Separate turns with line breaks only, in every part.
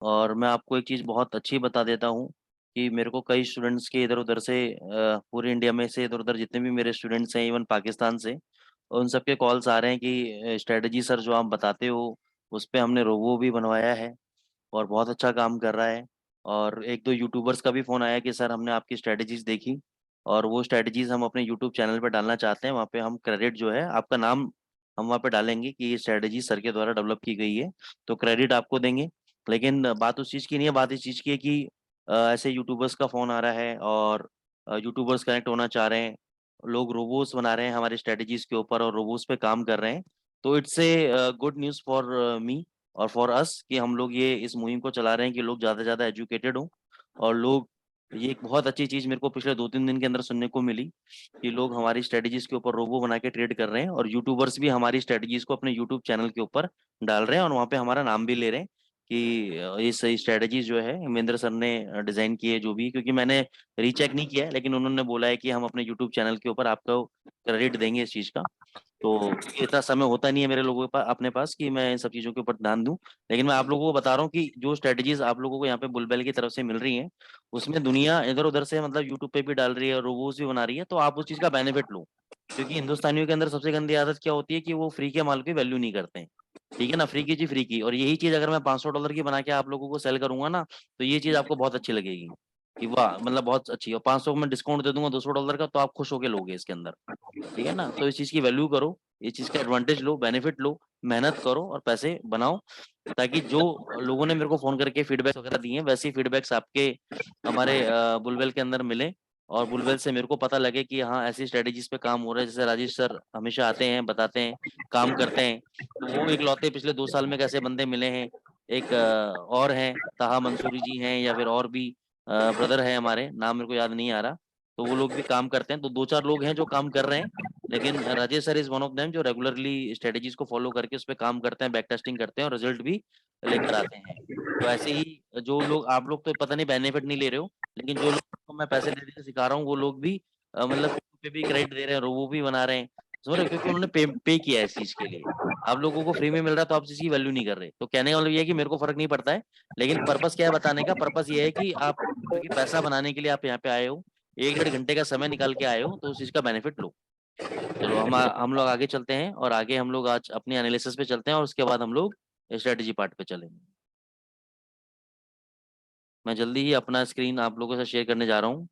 और मैं आपको एक चीज़ बहुत अच्छी बता देता हूँ कि मेरे को कई स्टूडेंट्स के इधर उधर से पूरे इंडिया में से इधर उधर जितने भी मेरे स्टूडेंट्स हैं, इवन पाकिस्तान से, उन सबके कॉल्स आ रहे हैं कि स्ट्रेटजी सर जो आप बताते हो उस पे हमने रोबो भी बनवाया है और बहुत अच्छा काम कर रहा है। और एक दो यूट्यूबर्स का भी फ़ोन आया कि सर हमने आपकी स्ट्रेटजीज देखी और वो स्ट्रेटजीज हम अपने यूट्यूब चैनल पे डालना चाहते हैं। वहाँ पे हम क्रेडिट जो है, आपका नाम हम वहाँ पे डालेंगे कि ये स्ट्रेटजी सर के द्वारा डेवलप की गई है, तो क्रेडिट आपको देंगे। लेकिन बात उस चीज़ की नहीं है, बात इस चीज़ की है कि ऐसे यूट्यूबर्स का फ़ोन आ रहा है और यूट्यूबर्स कनेक्ट होना चाह रहे हैं, लोग रोबोट्स बना रहे हैं हमारी स्ट्रेटजीज के ऊपर और रोबोट्स पे काम कर रहे हैं। तो it's a good news for me और फॉर अस कि हम लोग ये इस मुहिम को चला रहे हैं कि लोग ज़्यादा से ज़्यादा एजुकेटेड हों। और लोग, ये एक बहुत अच्छी चीज़ मेरे को पिछले 2-3 दिन के अंदर सुनने को मिली कि लोग हमारी स्ट्रेटजीज़ के ऊपर रोबो बना के ट्रेड कर रहे हैं और यूट्यूबर्स भी हमारी स्ट्रेटजीज़ को अपने यूट्यूब चैनल के ऊपर डाल रहे हैं और वहाँ पे हमारा नाम भी ले रहे हैं कि ये सही स्ट्रेटजीज जो है महेंद्र सर ने डिज़ाइन की है जो भी, क्योंकि मैंने रीचेक नहीं किया है लेकिन उन्होंने बोला है कि हम अपने यूट्यूब चैनल के ऊपर आपको क्रेडिट देंगे इस चीज़ का। तो क्योंकि इतना समय होता नहीं है मेरे लोगों के पास अपने पास कि मैं इन सब चीज़ों के ऊपर ध्यान दूं। लेकिन मैं आप लोगों को बता रहा हूँ कि जो स्ट्रेटजीज आप लोगों को यहाँ पे बुलबेल की तरफ से मिल रही हैं, उसमें दुनिया इधर उधर से मतलब यूट्यूब पे भी डाल रही है, रोबोस भी बना रही है, तो आप उस चीज़ का बेनिफिट लो। क्योंकि हिंदुस्तानियों के अंदर सबसे गंदी आदत क्या होती है कि वो फ्री के माल की वैल्यू नहीं करते हैं। ठीक है ना, फ्री की चीज फ्री की। और यही चीज अगर मैं $500 की बना के आप लोगों को सेल करूंगा ना, तो ये चीज आपको बहुत अच्छी लगेगी कि वाह मतलब बहुत अच्छी है, और 500 में डिस्काउंट दे दूंगा $200 का, तो आप खुश होके लोगे इसके अंदर। ठीक है ना, तो इस चीज की वैल्यू करो, इस चीज का एडवांटेज लो, बेनिफिट लो, मेहनत करो और पैसे बनाओ, ताकि जो लोगों ने मेरे को फोन करके फीडबैक वगैरह दिए हैं वैसे ही फीडबैक्स आपके हमारे बुलवेल के अंदर मिले और बुलवेल से मेरे को पता लगे कि हाँ ऐसी स्ट्रेटेजीज पे काम हो रहा है। जैसे राजेश सर हमेशा आते हैं, बताते हैं, काम करते हैं, तो वो इकलौते पिछले 2 साल में कैसे बंदे मिले हैं। एक और हैं ताहा मंसूरी जी हैं, या फिर और भी ब्रदर है हमारे, नाम मेरे को याद नहीं आ रहा, तो वो लोग भी काम करते हैं। तो 2-4 लोग हैं जो काम कर रहे हैं, लेकिन Rajesh sir is one of them जो रेगुलरली स्ट्रेटेजीज को फॉलो करके उस पर काम करते हैं, बैक टेस्टिंग करते हैं और रिजल्ट भी लेकर आते हैं। तो ऐसे ही जो लोग, आप लोग तो पता नहीं बेनिफिट नहीं ले रहे हो, लेकिन जो लोग को मैं पैसे दे के सिखा रहा हूँ वो लोग भी मतलब पे भी क्रेडिट दे रहे हैं, रोबो भी बना रहे हैं, समझ रहे हो? क्योंकि उन्होंने पे किया है इस चीज के लिए। आप लोगों को फ्री में मिल रहा है तो आप इसकी वैल्यू नहीं कर रहे। तो कहने का मतलब ये है कि मेरे को फर्क नहीं पड़ता है, लेकिन पर्पस क्या है बताने का, पर्पस ये है कि आप, क्योंकि पैसा बनाने के लिए आप यहाँ पे आए हो, 1-1.5 घंटे का समय निकाल के आए हो, तो उस चीज का बेनिफिट लो। चलो हम लोग आगे चलते हैं और आगे हम लोग आज अपने एनालिसिस पे चलते हैं और उसके बाद हम लोग स्ट्रेटेजी पार्ट पे चलेंगे। मैं जल्दी ही अपना स्क्रीन आप लोगों से शेयर करने जा रहा हूँ।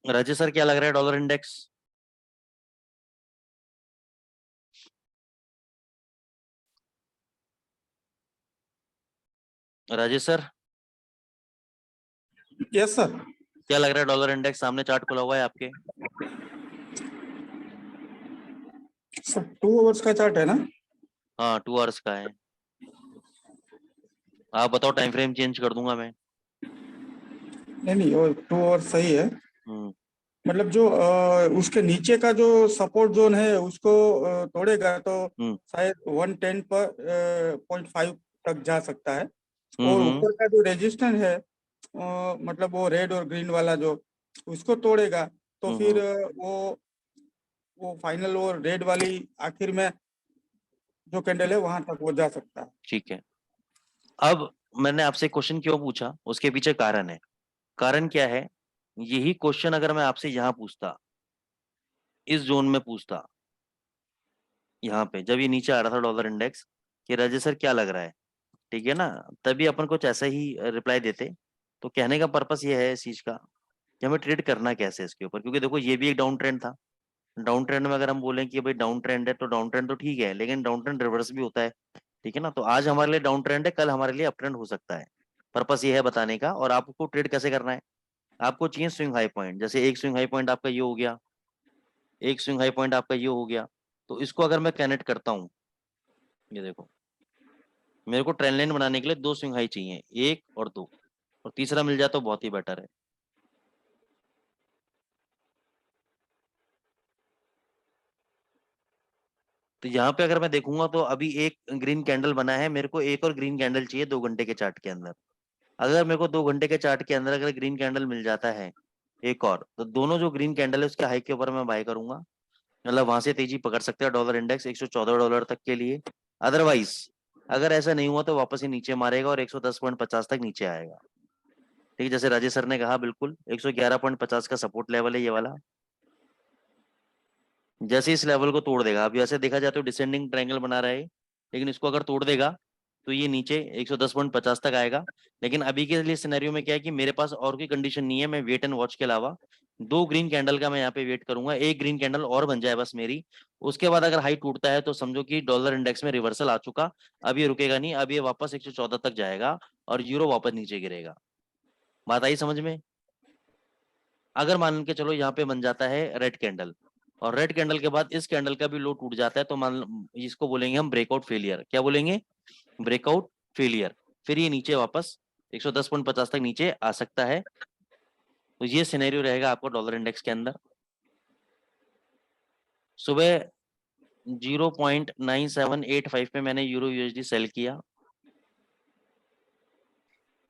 राजेश सर क्या लग रहा है dollar index? Rajesh sir
yes sir.
क्या लग रहा है डॉलर इंडेक्स? सामने चार्ट खुला हुआ है आपके।
सर 2 आवर्स का चार्ट है ना?
हाँ 2 आवर्स का है। आप बताओ, टाइम फ्रेम चेंज कर दूंगा मैं।
नहीं नहीं, वो 2 आवर्स सही है।
हम्म।
मतलब जो उसके नीचे का जो सपोर्ट जोन है उसको तोड़ेगा तो
हम्म।
शायद 110 पर 0.5 तक जा सकता है। और
हम्म।
ऊपर का जो रेजिस्टेंस है मतलब वो रेड और ग्रीन वाला जो उसको तोड़ेगा तो फिर
हम्म।
वो फाइनल वो रेड वाली आखिर में जो कैंडल है वहां तक वो जा सकता है।
ठीक है। अब मैंने आपसे क्वेश्चन क्यों पूछा, उसके पीछे कारण है। कारण क्या है? यही क्वेश्चन अगर मैं आपसे यहाँ पूछता, इस जोन में पूछता, यहाँ पे जब ये नीचे आ रहा था डॉलर इंडेक्स, कि राजेश सर क्या लग रहा है, ठीक है ना, तभी अपन कुछ ऐसा ही रिप्लाई देते। तो कहने का पर्पस ये है इस चीज का कि हमें ट्रेड करना कैसे है इसके ऊपर, क्योंकि देखो ये भी एक डाउन ट्रेंड था। डाउन ट्रेंड में अगर हम बोलें कि भाई डाउन ट्रेंड है, तो डाउन ट्रेंड तो ठीक है, लेकिन डाउन ट्रेंड रिवर्स भी होता है। ठीक है ना, तो आज हमारे लिए डाउन ट्रेंड है, कल हमारे लिए अप ट्रेंड हो सकता है। पर्पस ये है बताने का। और आपको ट्रेड कैसे करना है, आपको चाहिए स्विंग हाई पॉइंट। जैसे एक स्विंग हाई पॉइंट आपका ये हो गया, एक स्विंग हाई पॉइंट आपका ये हो गया, तो इसको अगर मैं कनेक्ट करता हूँ, ये देखो, मेरे को ट्रेंड लाइन बनाने के लिए 2 स्विंग हाई चाहिए, 1 और 2, और तीसरा मिल जाए तो बहुत ही बेटर है। तो यहाँ पे अगर मैं देखूंगा तो अभी एक ग्रीन कैंडल बना है, मेरे को एक और ग्रीन कैंडल चाहिए 2 घंटे के चार्ट के अंदर। अगर मेरे को 2 घंटे के चार्ट के अंदर अगर ग्रीन कैंडल मिल जाता है एक और, तो दोनों जो ग्रीन कैंडल है उसके हाई के ऊपर मैं बाय करूंगा। मतलब वहां से तेजी पकड़ सकते हैं डॉलर इंडेक्स $114 तक के लिए। अदरवाइज अगर ऐसा नहीं हुआ तो वापस ही नीचे मारेगा और 110.50 तक नीचे आएगा। ठीक है, जैसे राजेश सर ने कहा, बिल्कुल 111.50 का सपोर्ट लेवल है ये वाला। जैसे इस लेवल को तोड़ देगा, अब ऐसे देखा जाए तो डिसेंडिंग ट्रायंगल बना रहा है, लेकिन इसको अगर तोड़ देगा तो ये नीचे 110.50 तक आएगा। लेकिन अभी के लिए सिनेरियो में क्या है कि मेरे पास और कोई कंडीशन नहीं है, मैं वेट एंड वॉच के अलावा 2 ग्रीन कैंडल का मैं यहाँ पे वेट करूंगा, एक ग्रीन कैंडल और बन जाए बस मेरी। उसके बाद अगर हाई टूटता है तो समझो कि डॉलर इंडेक्स में रिवर्सल आ चुका। अब ये रुकेगा नहीं, अब ये वापस 114 तक जाएगा और यूरो वापस नीचे गिरेगा। बात आई समझ में? अगर मान के चलो यहाँ पे बन जाता है रेड कैंडल, और रेड कैंडल के बाद इस कैंडल का भी लो टूट जाता है, तो मान इसको बोलेंगे हम ब्रेकआउट फेलियर। क्या बोलेंगे? Breakout failure. फिर ये नीचे वापस 110.50 तक नीचे आ सकता है। तो ये सिनेरियो रहेगा आपको डॉलर इंडेक्स के अंदर। सुबह 0.9785 पे मैंने यूरो यूएसडी सेल किया।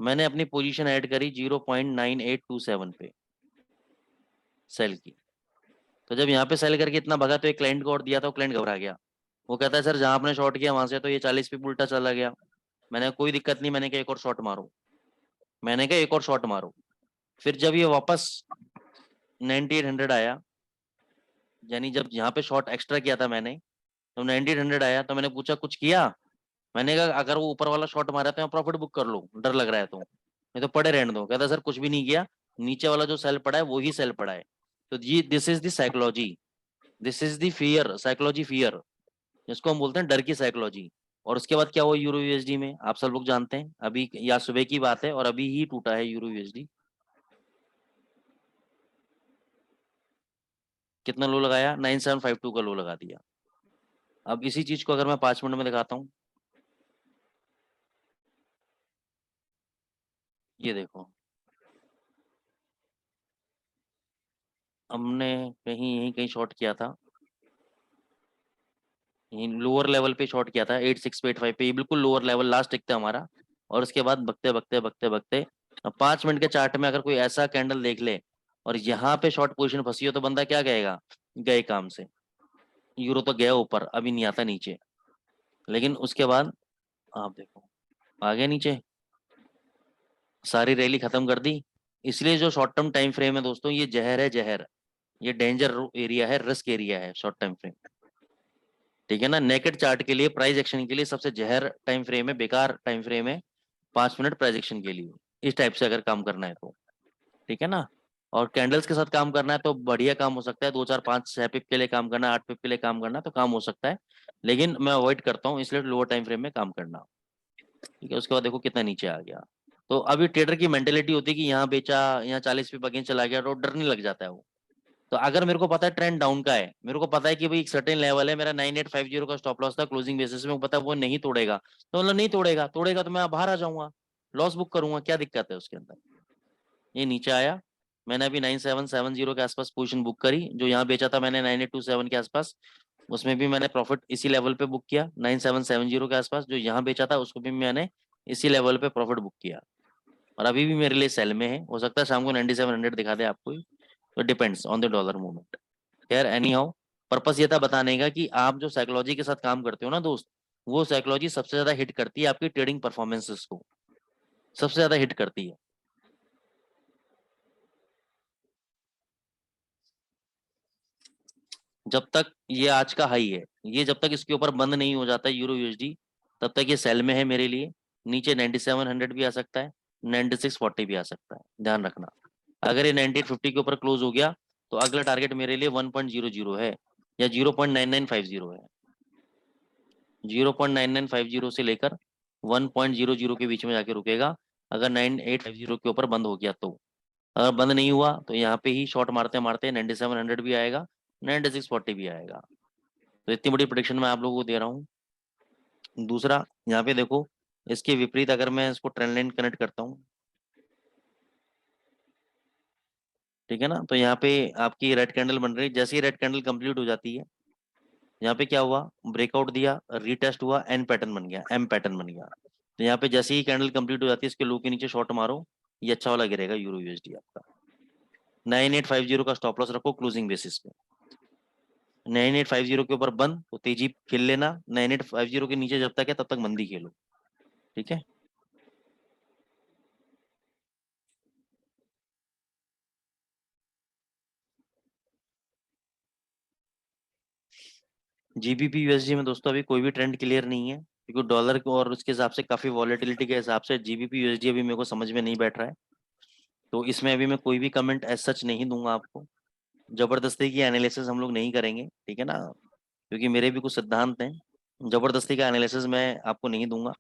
मैंने अपनी पोजीशन ऐड करी 0.9827 पे सेल की। तो जब यहाँ पे सेल करके इतना भगा तो एक क्लाइंट को और दिया था, वो क्लाइंट घबरा गया। वो कहता है सर जहां आपने शॉर्ट किया वहां से तो ये 40 पे उल्टा चला गया। मैंने कहा, कोई दिक्कत नहीं, मैंने कहा एक और शॉट मारो। मैंने कहा एक और शॉट मारो। फिर जब ये वापस 9800 आया, यानी जब यहाँ पे शॉट एक्स्ट्रा किया था मैंने, तो 9800 आया, तो मैंने पूछा कुछ किया? मैंने कहा अगर वो ऊपर वाला शॉट मारा तो प्रॉफिट बुक कर लो, डर लग रहा है तो, नहीं तो पड़े रहने दो। कहता सर कुछ भी नहीं किया, नीचे वाला जो सेल पड़ा है वो ही सेल पड़ा है। तो ये this is the psychology, this is the fear psychology, fear जिसको हम बोलते हैं डर की साइकोलॉजी। और उसके बाद क्या हुआ यूरो यूएसडी में, आप सब लोग जानते हैं, अभी या सुबह की बात है और अभी ही टूटा है यूरो यूएसडी। कितना लो लगाया? 9752 का लो लगा दिया। अब इसी चीज को अगर मैं 5 मिनट में दिखाता हूँ, ये देखो, हमने कहीं यहीं कहीं शॉर्ट किया था, यहीं लोअर लेवल पे शॉर्ट किया था 86 पे 85 पे, ये बिल्कुल लोअर लेवल लास्ट टिक था हमारा। और उसके बाद बगते बगते बगते बगते, अब 5 मिनट के चार्ट में अगर कोई ऐसा कैंडल देख ले और यहाँ पे शॉर्ट पोजीशन फंसी हो तो बंदा क्या कहेगा? गए काम से। यूरो तो गया ऊपर, अभी नहीं आता नीचे। लेकिन उसके बाद आप देखो, आ गया नीचे, सारी रैली खत्म कर दी। इसलिए जो शॉर्ट टर्म टाइम फ्रेम है दोस्तों, ये जहर है, जहर। ये डेंजर एरिया है, रिस्क एरिया है शॉर्ट टाइम फ्रेम। ठीक है ना, नेकेड चार्ट के लिए, प्राइस एक्शन के लिए सबसे जहर टाइम फ्रेम है, बेकार टाइम फ्रेम है 5 मिनट प्राइस एक्शन के लिए। इस टाइप से अगर काम करना है तो, ठीक है ना। और कैंडल्स के साथ काम करना है तो बढ़िया काम हो सकता है, 2 4 5 6 पिप के लिए काम करना है, 8 पिप के लिए काम करना है तो काम हो सकता है। लेकिन मैं अवॉइड करता हूँ इसलिए लोअर टाइम फ्रेम में काम करना। ठीक है, उसके बाद देखो कितना नीचे आ गया। तो अभी ट्रेडर की मेंटेलिटी होती है कि यहाँ बेचा, यहाँ 40 पिप अगेंस्ट चला गया, तो डरने लग जाता है वो। तो अगर मेरे को पता है ट्रेंड डाउन का है, मेरे को पता है कि भाई एक सर्टेन लेवल है, मेरा 9850 का स्टॉप लॉस था क्लोजिंग बेसिस में, पता है वो नहीं तोड़ेगा, तो मतलब नहीं तोड़ेगा, तोड़ेगा तो मैं बाहर आ जाऊंगा, लॉस बुक करूंगा, क्या दिक्कत है उसके अंदर। ये नीचे आया, मैंने अभी 9770 के आसपास पोजीशन बुक करी, जो यहाँ बेचा था मैंने 9827 के आसपास, उसमें भी मैंने प्रॉफिट इसी लेवल पे बुक किया। 9770 के आसपास जो यहाँ बेचा था उसको भी मैंने इसी लेवल पे प्रॉफिट बुक किया। और अभी भी मेरे लिए सेल में है, हो सकता है शाम को 9700 दिखा दे आपको, तो depends on the dollar movement. खैर एनी हाउ, पर्पस ये था बताने का कि आप जो साइकोलॉजी के साथ काम करते हो ना दोस्त, वो साइकोलॉजी सबसे ज्यादा हिट करती है आपकी ट्रेडिंग परफॉर्मेंसेस को, सबसे ज्यादा हिट करती है। जब तक ये आज का हाई है, ये जब तक इसके ऊपर बंद नहीं हो जाता यूरो यूएसडी, तब तक ये सेल में है मेरे लिए। नीचे 9700 भी आ सकता है, 9640 भी आ सकता है, ध्यान रखना। अगर ये 9850 के ऊपर क्लोज हो गया तो अगला टारगेट मेरे लिए 1.00 है या 0.9950 है। 0.9950 से लेकर 1.00 के बीच में जाके रुकेगा, अगर 9850 के ऊपर बंद हो गया तो। अगर बंद नहीं हुआ तो यहाँ पे ही शॉर्ट मारते मारते 9700 भी आएगा, 9640 भी आएगा। तो इतनी बड़ी प्रोडिक्शन मैं आप लोगों को दे रहा हूँ। दूसरा, यहाँ पे देखो, इसके विपरीत अगर मैं इसको ट्रेंड लाइन कनेक्ट करता हूँ, ठीक है ना, तो यहाँ पे आपकी रेड कैंडल बन रही है, जैसे ही रेड कैंडल कंप्लीट हो जाती है, यहाँ पे क्या हुआ, ब्रेकआउट दिया, रीटेस्ट हुआ, एन पैटर्न बन गया, एम पैटर्न बन गया। तो यहाँ पे जैसे ही कैंडल कंप्लीट हो जाती है, इसके लो के नीचे शॉर्ट मारो, ये अच्छा वाला गिरेगा यूरो यूएसडी आपका। 9850 का स्टॉप लॉस रखो क्लोजिंग बेसिस पे। 9850 के ऊपर बंद तो तेजी खेल लेना, 9850 के नीचे जब तक है तब तक मंदी खेलो, ठीक है। जीबीपी यूएसडी में दोस्तों अभी कोई भी ट्रेंड क्लियर नहीं है, क्योंकि डॉलर को और उसके हिसाब से काफी वॉलेटिलिटी के हिसाब से जीबीपी यूएसडी अभी मेरे को समझ में नहीं बैठ रहा है। तो इसमें अभी मैं कोई भी कमेंट एज सच नहीं दूंगा आपको। जबरदस्ती की एनालिसिस हम लोग नहीं करेंगे, ठीक है ना, क्योंकि मेरे भी कुछ सिद्धांत हैं। जबरदस्ती का एनालिसिस मैं आपको नहीं दूंगा।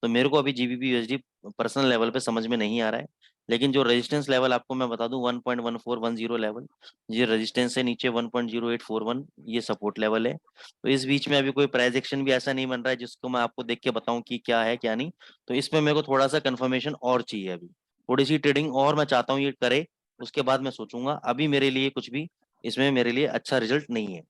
तो मेरे को अभी जीबीपी यूएसडी पर्सनल लेवल पे समझ में नहीं आ रहा है। लेकिन जो रेजिस्टेंस लेवल आपको मैं बता दूं, 1.1410 लेवल, ये रेजिस्टेंस है, नीचे 1.0841 ये सपोर्ट लेवल है। तो इस बीच में अभी कोई प्राइस एक्शन भी ऐसा नहीं बन रहा है जिसको मैं आपको देख के बताऊं कि क्या है क्या नहीं। तो इसमें मेरे को थोड़ा सा कंफर्मेशन और चाहिए अभी, थोड़ी सी ट्रेडिंग और मैं चाहता हूँ ये करे, उसके बाद मैं सोचूंगा। अभी मेरे लिए कुछ भी इसमें मेरे लिए अच्छा रिजल्ट नहीं है।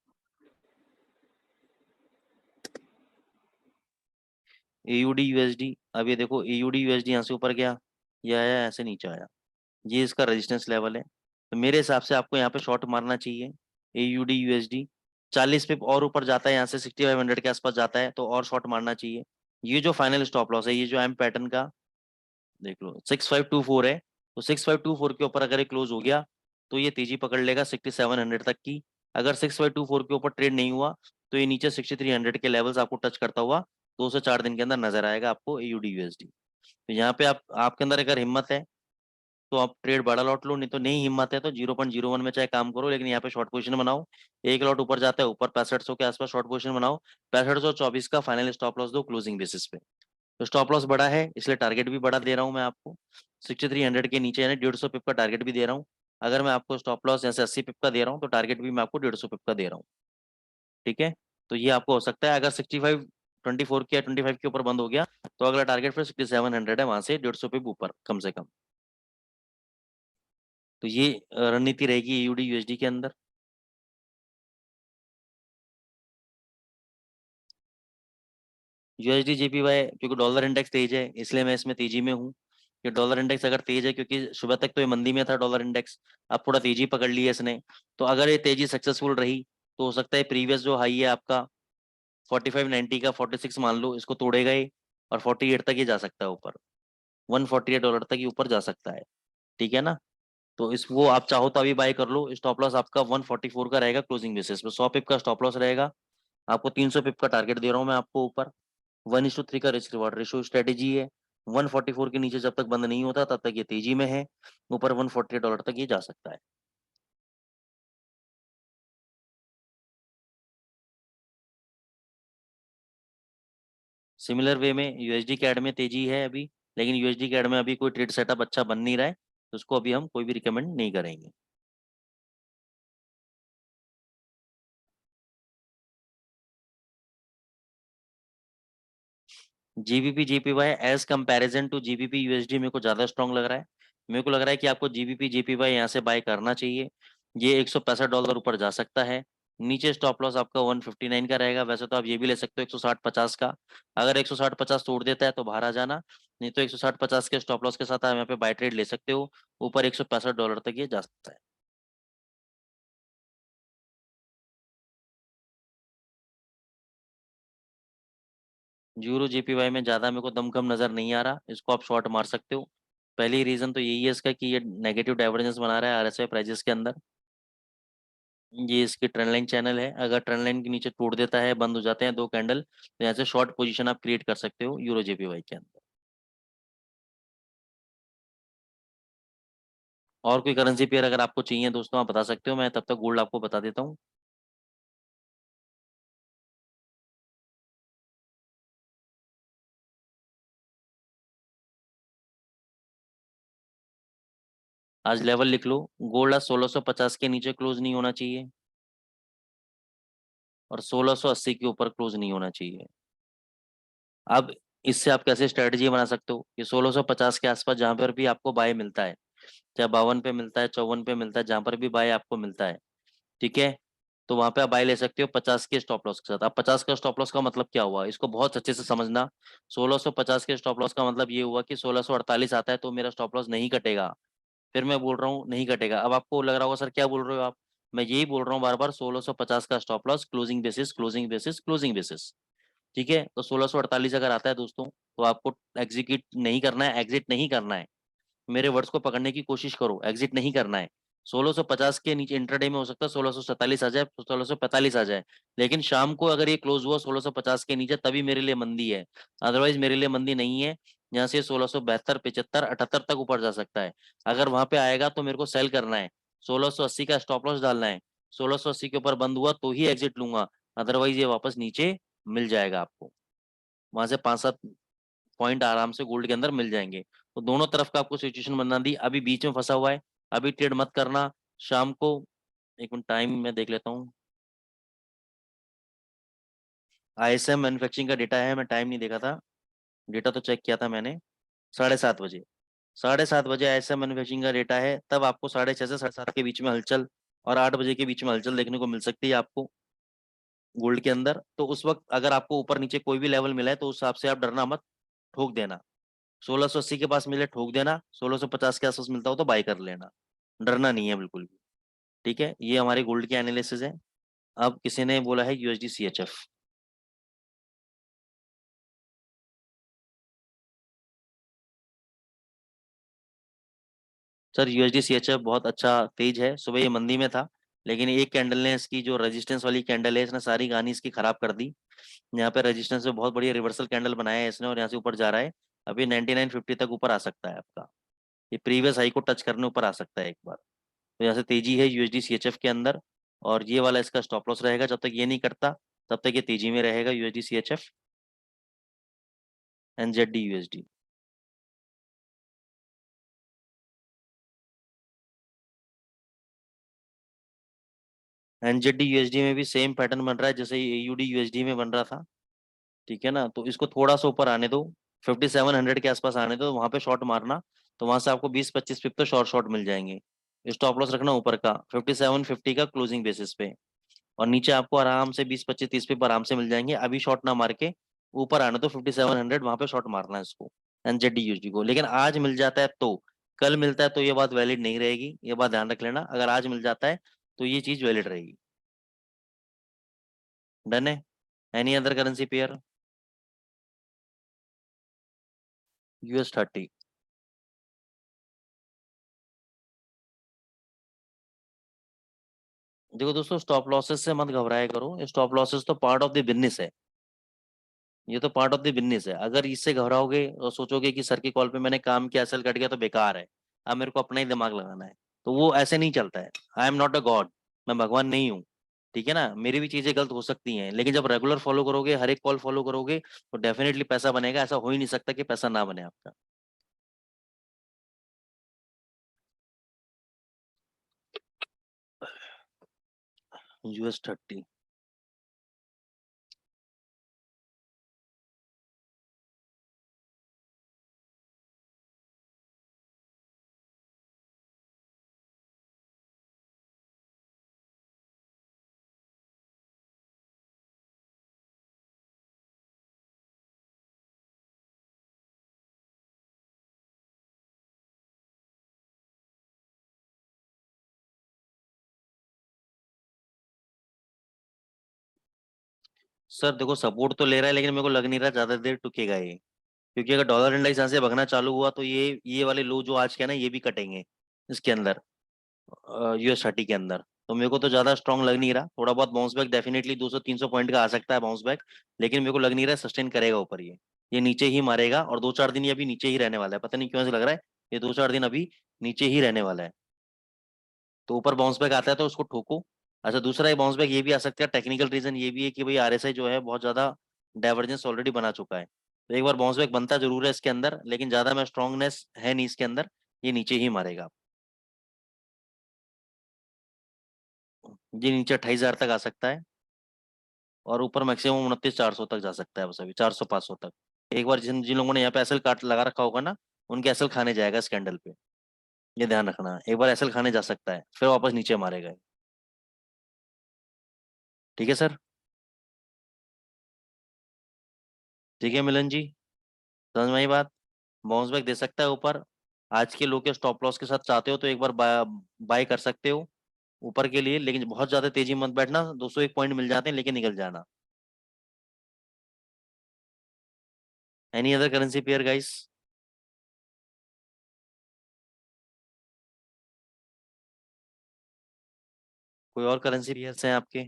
एयूडी यूएसडी, अब ये देखो एयूडी यूएसडी यहाँ से ऊपर गया, ये आया ऐसे नीचे आया, ये इसका रेजिस्टेंस लेवल है। तो मेरे हिसाब से आपको यहाँ पे शॉर्ट मारना चाहिए। एयूडी यूएसडी 40 पिप और ऊपर जाता है, यहाँ से 6500 के आसपास जाता है तो और शॉर्ट मारना चाहिए। ये जो फाइनल स्टॉप लॉस है, ये जो एम पैटर्न का देख लो 6524 है, तो 6524 के ऊपर अगर ये क्लोज हो गया तो ये तेजी पकड़ लेगा 6700 तक की। अगर 6524 के ऊपर ट्रेड नहीं हुआ तो ये नीचे 6300 के लेवल्स आपको टच करता हुआ 2 से 4 दिन के अंदर नजर आएगा आपको एयूडी यूएसडी। तो यहाँ पे आप आपके अंदर अगर हिम्मत है तो आप ट्रेड बड़ा लॉट लो, नहीं तो नहीं हिम्मत है तो 0.01 में चाहे काम करो, लेकिन यहाँ पे शॉर्ट पोजीशन बनाओ। एक लॉट ऊपर जाता है ऊपर 6500 के आसपास शॉर्ट पोजीशन बनाओ, 6524 का फाइनल स्टॉप लॉस दो क्लोजिंग बेसिस पे। तो स्टॉप लॉस बड़ा है इसलिए टारगेट भी बड़ा दे रहा हूँ मैं आपको, 6300 के नीचे, यानी 150 पिप का टारगेट भी दे रहा हूँ। अगर मैं आपको स्टॉप लॉस जैसे 80 पिप का दे रहा हूँ तो टारगेट भी मैं आपको 150 पिप का दे रहा हूँ, ठीक है। तो ये आपको हो सकता है, अगर 6524 के या 25 के ऊपर बंद हो गया तो अगला टारगेट फिर 6700 है, वहां से 150 पिप ऊपर कम से कम। तो ये रणनीति रहेगी यूडी यूएसडी के अंदर। यूएसडी जेपीवाई क्योंकि डॉलर इंडेक्स तेज है इसलिए मैं इसमें तेजी में हूँ। कि डॉलर इंडेक्स अगर तेज है, क्योंकि सुबह तक तो ये मंदी में था डॉलर इंडेक्स, अब थोड़ा तेजी पकड़ ली है इसने। तो अगर ये तेजी सक्सेसफुल रही तो हो सकता है प्रीवियस जो हाई है आपका 4590 का 46 मान लो, इसको तोड़ेगा ये और 48 तक ये जा सकता है ऊपर, $148 तक ये ऊपर जा सकता है, ठीक है ना। तो इस वो आप चाहो तो अभी बाय कर लो। स्टॉप लॉस आपका 144 का रहेगा क्लोजिंग बेसिस पे, 100 पिप का स्टॉप लॉस रहेगा। आपको 300 पिप का टारगेट दे रहा हूँ मैं आपको ऊपर। 1:3 का रिस्क रिवॉर्ड रेशियो स्ट्रेटेजी है। 144 के नीचे जब तक बंद नहीं होता तब तक ये तेजी में है, ऊपर $148 तक ये जा सकता है। सिमिलर वे में यूएसडी कैड में तेजी है अभी, लेकिन यूएसडी कैड में अभी कोई ट्रेड सेटअप अच्छा बन नहीं रहा है, तो उसको अभी हम कोई भी रिकमेंड नहीं करेंगे। GBP JPY as comparison to GBP USD मेरे को ज्यादा स्ट्रांग लग रहा है। मेरे को लग रहा है कि आपको जीबीपी जीपीवाई यहाँ से बाय करना चाहिए। ये $165 ऊपर जा सकता है। नीचे स्टॉप लॉस आपका 159 का रहेगा। वैसे तो आप ये भी ले सकते हो 160-50 का, अगर 160-50 तोड़ देता है तो बाहर आ जाना, नहीं तो 160-50 के स्टॉप लॉस के साथ आप यहाँ पे बाय ट्रेड ले सकते हो। ऊपर $165 तक ये जा सकता है। यूरो जीपीवाई में ज्यादा मेरे को दमखम नजर नहीं आ रहा, इसको आप शॉर्ट मार सकते हो। पहली रीजन तो यही है इसका कि ये नेगेटिव डाइवर्जेंस बना रहा है आरएसआई प्राइजेस के अंदर। ये इसकी ट्रेंड लाइन चैनल है, अगर ट्रेंड लाइन के नीचे तोड़ देता है, बंद हो जाते हैं दो कैंडल, तो यहाँ से शॉर्ट पोजीशन आप क्रिएट कर सकते हो यूरो जेपीवाई के अंदर। और कोई करेंसी पेयर अगर आपको चाहिए दोस्तों आप बता सकते हो, मैं तब तक गोल्ड आपको बता देता हूँ। आज लेवल लिख लो, गोल्ड आज 1650 के नीचे क्लोज नहीं होना चाहिए और 1680 के ऊपर क्लोज नहीं होना चाहिए। अब इससे आप कैसे स्ट्रेटजी बना सकते हो कि 1650 के आसपास जहां पर भी आपको बाय मिलता है, चाहे 52 पे मिलता है, 54 पे मिलता है, जहां पर भी बाय आपको मिलता है, ठीक है, तो वहां पे आप बाय ले सकते हो 50 के स्टॉप लॉस के साथ। अब 50 का स्टॉप लॉस का मतलब क्या हुआ, इसको बहुत अच्छे से समझना। 1650 के स्टॉप लॉस का मतलब ये हुआ कि 1648 आता है तो मेरा स्टॉप लॉस नहीं कटेगा। फिर मैं बोल रहा हूँ नहीं कटेगा। अब आपको लग रहा होगा सर क्या बोल रहे हो आप, मैं यही बोल रहा हूँ बार बार, 1650 का stop loss, closing basis, closing basis, closing basis. ठीक है, तो 1648 अगर आता है दोस्तों, तो आपको एग्जीक्यूट नहीं करना है, एग्जिट नहीं करना है। मेरे वर्ड्स को पकड़ने की कोशिश करो, एग्जिट नहीं करना है। 1650 के नीचे इंट्राडे में हो सकता है 1647 आ जाए, 1645 आ जाए, लेकिन शाम को अगर ये क्लोज हुआ 1650 के नीचे तभी मेरे लिए मंदी है, अदरवाइज मेरे लिए मंदी नहीं है। यहाँ से 1672, 75, 78 तक ऊपर जा सकता है। अगर वहां पे आएगा तो मेरे को सेल करना है, 1680 का स्टॉप लॉस डालना है। 1680 के ऊपर बंद हुआ तो ही एग्जिट लूंगा, अदरवाइज ये वापस नीचे मिल जाएगा आपको। वहां से 5-7 पॉइंट आराम से गोल्ड के अंदर मिल जाएंगे। तो दोनों तरफ का आपको सिचुएशन बना दी, अभी बीच में फंसा हुआ है, अभी ट्रेड मत करना। शाम को, एक मिनट टाइम मैं देख लेता हूँ। आईएसएम मैन्युफैक्चरिंग का डेटा है, मैं टाइम नहीं देखा था, डेटा तो चेक किया था मैंने। 7:30 बजे, 7:30 बजे आईएसएम मैन्युफैक्चरिंग का डेटा है, तब आपको 6:30 से 7:30 के बीच में हलचल, और 8 बजे के बीच में हलचल देखने को मिल सकती है आपको गोल्ड के अंदर। तो उस वक्त अगर आपको ऊपर नीचे कोई भी लेवल मिला है तो उस हिसाब से आप डरना मत, ठोक देना। 1680 के पास मिले ठोक देना, 1650 के आसपास मिलता हो तो बाय कर लेना, डरना नहीं है बिल्कुल भी। ठीक है, ये हमारे गोल्ड के एनालिसिस है। अब किसी ने बोला है USD CHF. Sir USD CHF बहुत अच्छा तेज है, सुबह ये मंदी में था, लेकिन एक कैंडल ने इसकी जो रेजिस्टेंस वाली कैंडल है, इसने सारी गानी इसकी खराब कर दी। यहाँ पे रेजिस्टेंस में बहुत बढ़िया रिवर्सल कैंडल बनाया है इसने, और यहाँ से ऊपर जा रहा है। अभी 9950 तक ऊपर आ सकता है आपका, ये प्रीवियस हाई को टच करने ऊपर आ सकता है एक बार। तो यहाँ से तेजी है यूएसडी सीएचएफ के अंदर, और ये वाला इसका स्टॉप लॉस रहेगा, जब तक ये नहीं करता तब तक ये तेजी में रहेगा USD CHF. NZD USD, NZD USD में भी सेम पैटर्न बन रहा है जैसे एयूडी यूएसडी में बन रहा था। ठीक है ना, तो इसको थोड़ा सा ऊपर आने दो, 5700 के आसपास आने दो, वहां पे शॉर्ट मारना। तो वहां से आपको 20-25 पिप तो शॉर्ट शॉर्ट मिल जाएंगे। स्टॉप लॉस रखना ऊपर का 5750 का क्लोजिंग बेसिस पे, और नीचे आपको आराम से 20-25-30 पिप आराम से मिल जाएंगे। अभी शॉर्ट ना मार के ऊपर आने दो 5700, वहां पे शॉर्ट मारना है इसको, एनजेडी यूएसडी को। लेकिन आज मिल जाता है तो, कल मिलता है तो ये बात वैलिड नहीं रहेगी, ये बात ध्यान रख लेना। अगर आज मिल जाता है तो ये चीज वैलिड रहेगी। डन है। Any other currency pair? US 30। देखो दोस्तों, स्टॉप लॉसेस से मत घबराया करो, स्टॉप लॉसेस तो पार्ट ऑफ द बिजनेस है, ये तो पार्ट ऑफ द बिजनेस है। अगर इससे घबराओगे और सोचोगे कि सर की कॉल पे मैंने काम किया सेल कट गया तो बेकार है, अब मेरे को अपना ही दिमाग लगाना है, तो वो ऐसे नहीं चलता है। I am not a God, मैं भगवान नहीं हूँ। ठीक है ना, मेरी भी चीजें गलत हो सकती हैं, लेकिन जब रेगुलर फॉलो करोगे, हर एक कॉल फॉलो करोगे, तो डेफिनेटली पैसा बनेगा। ऐसा हो ही नहीं सकता कि पैसा ना बने आपका। US 30। सर देखो, सपोर्ट तो ले रहा है, लेकिन मेरे को लग नहीं रहा ज्यादा देर टुकेगा ये, क्योंकि अगर डॉलर इंडेक्स यहाँ से भगना चालू हुआ तो ये वाले लो जो आज के हैं ना, ये भी कटेंगे इसके अंदर, US 30 के अंदर। तो मेरे को तो ज्यादा स्ट्रांग लग नहीं रहा, थोड़ा बहुत बाउंस बैक डेफिनेटली 200-300 पॉइंट का आ सकता है बाउंस बैक, लेकिन मेरे को लग नहीं रहा सस्टेन करेगा ऊपर ये नीचे ही मारेगा, और 2-4 दिन ये अभी नीचे ही रहने वाला है, पता नहीं क्यों ऐसे लग रहा है, ये 2-4 दिन अभी नीचे ही रहने वाला है। तो ऊपर बाउंस बैक आता है तो उसको ठोको। अच्छा, दूसरा एक बाउंस बैक ये भी आ सकता है, टेक्निकल रीजन ये भी है कि भाई आरएसआई जो है बहुत ज्यादा डाइवर्जेंस ऑलरेडी बना चुका है, तो एक बार बाउंस बैक बनता जरूर है इसके अंदर, लेकिन ज्यादा में स्ट्रांगनेस है नहीं इसके अंदर, ये नीचे ही मारेगा। ये नीचे 28,000 तक आ सकता है, और ऊपर मैक्सिमम 29,400 तक जा सकता है, बस अभी 400-500 तक। एक बार जिन जिन लोगों ने यहाँ पे एसएल काट लगा रखा होगा ना, उनके एसएल खाने जाएगा इस कैंडल पे, ये ध्यान रखना, एक बार एसएल खाने जा सकता है, फिर वापस नीचे मारेगा। ठीक है सर? ठीक है मिलन जी, समझ में आई बात? बाउंस बैक दे सकता है ऊपर। आज के लो के स्टॉप लॉस के साथ चाहते हो तो एक बार बाय कर सकते हो ऊपर के लिए, लेकिन बहुत ज्यादा तेजी मत बैठना, 201 पॉइंट मिल जाते हैं लेकिन निकल जाना। Any other currency pair guys? कोई और करेंसी पेयर्स हैं आपके?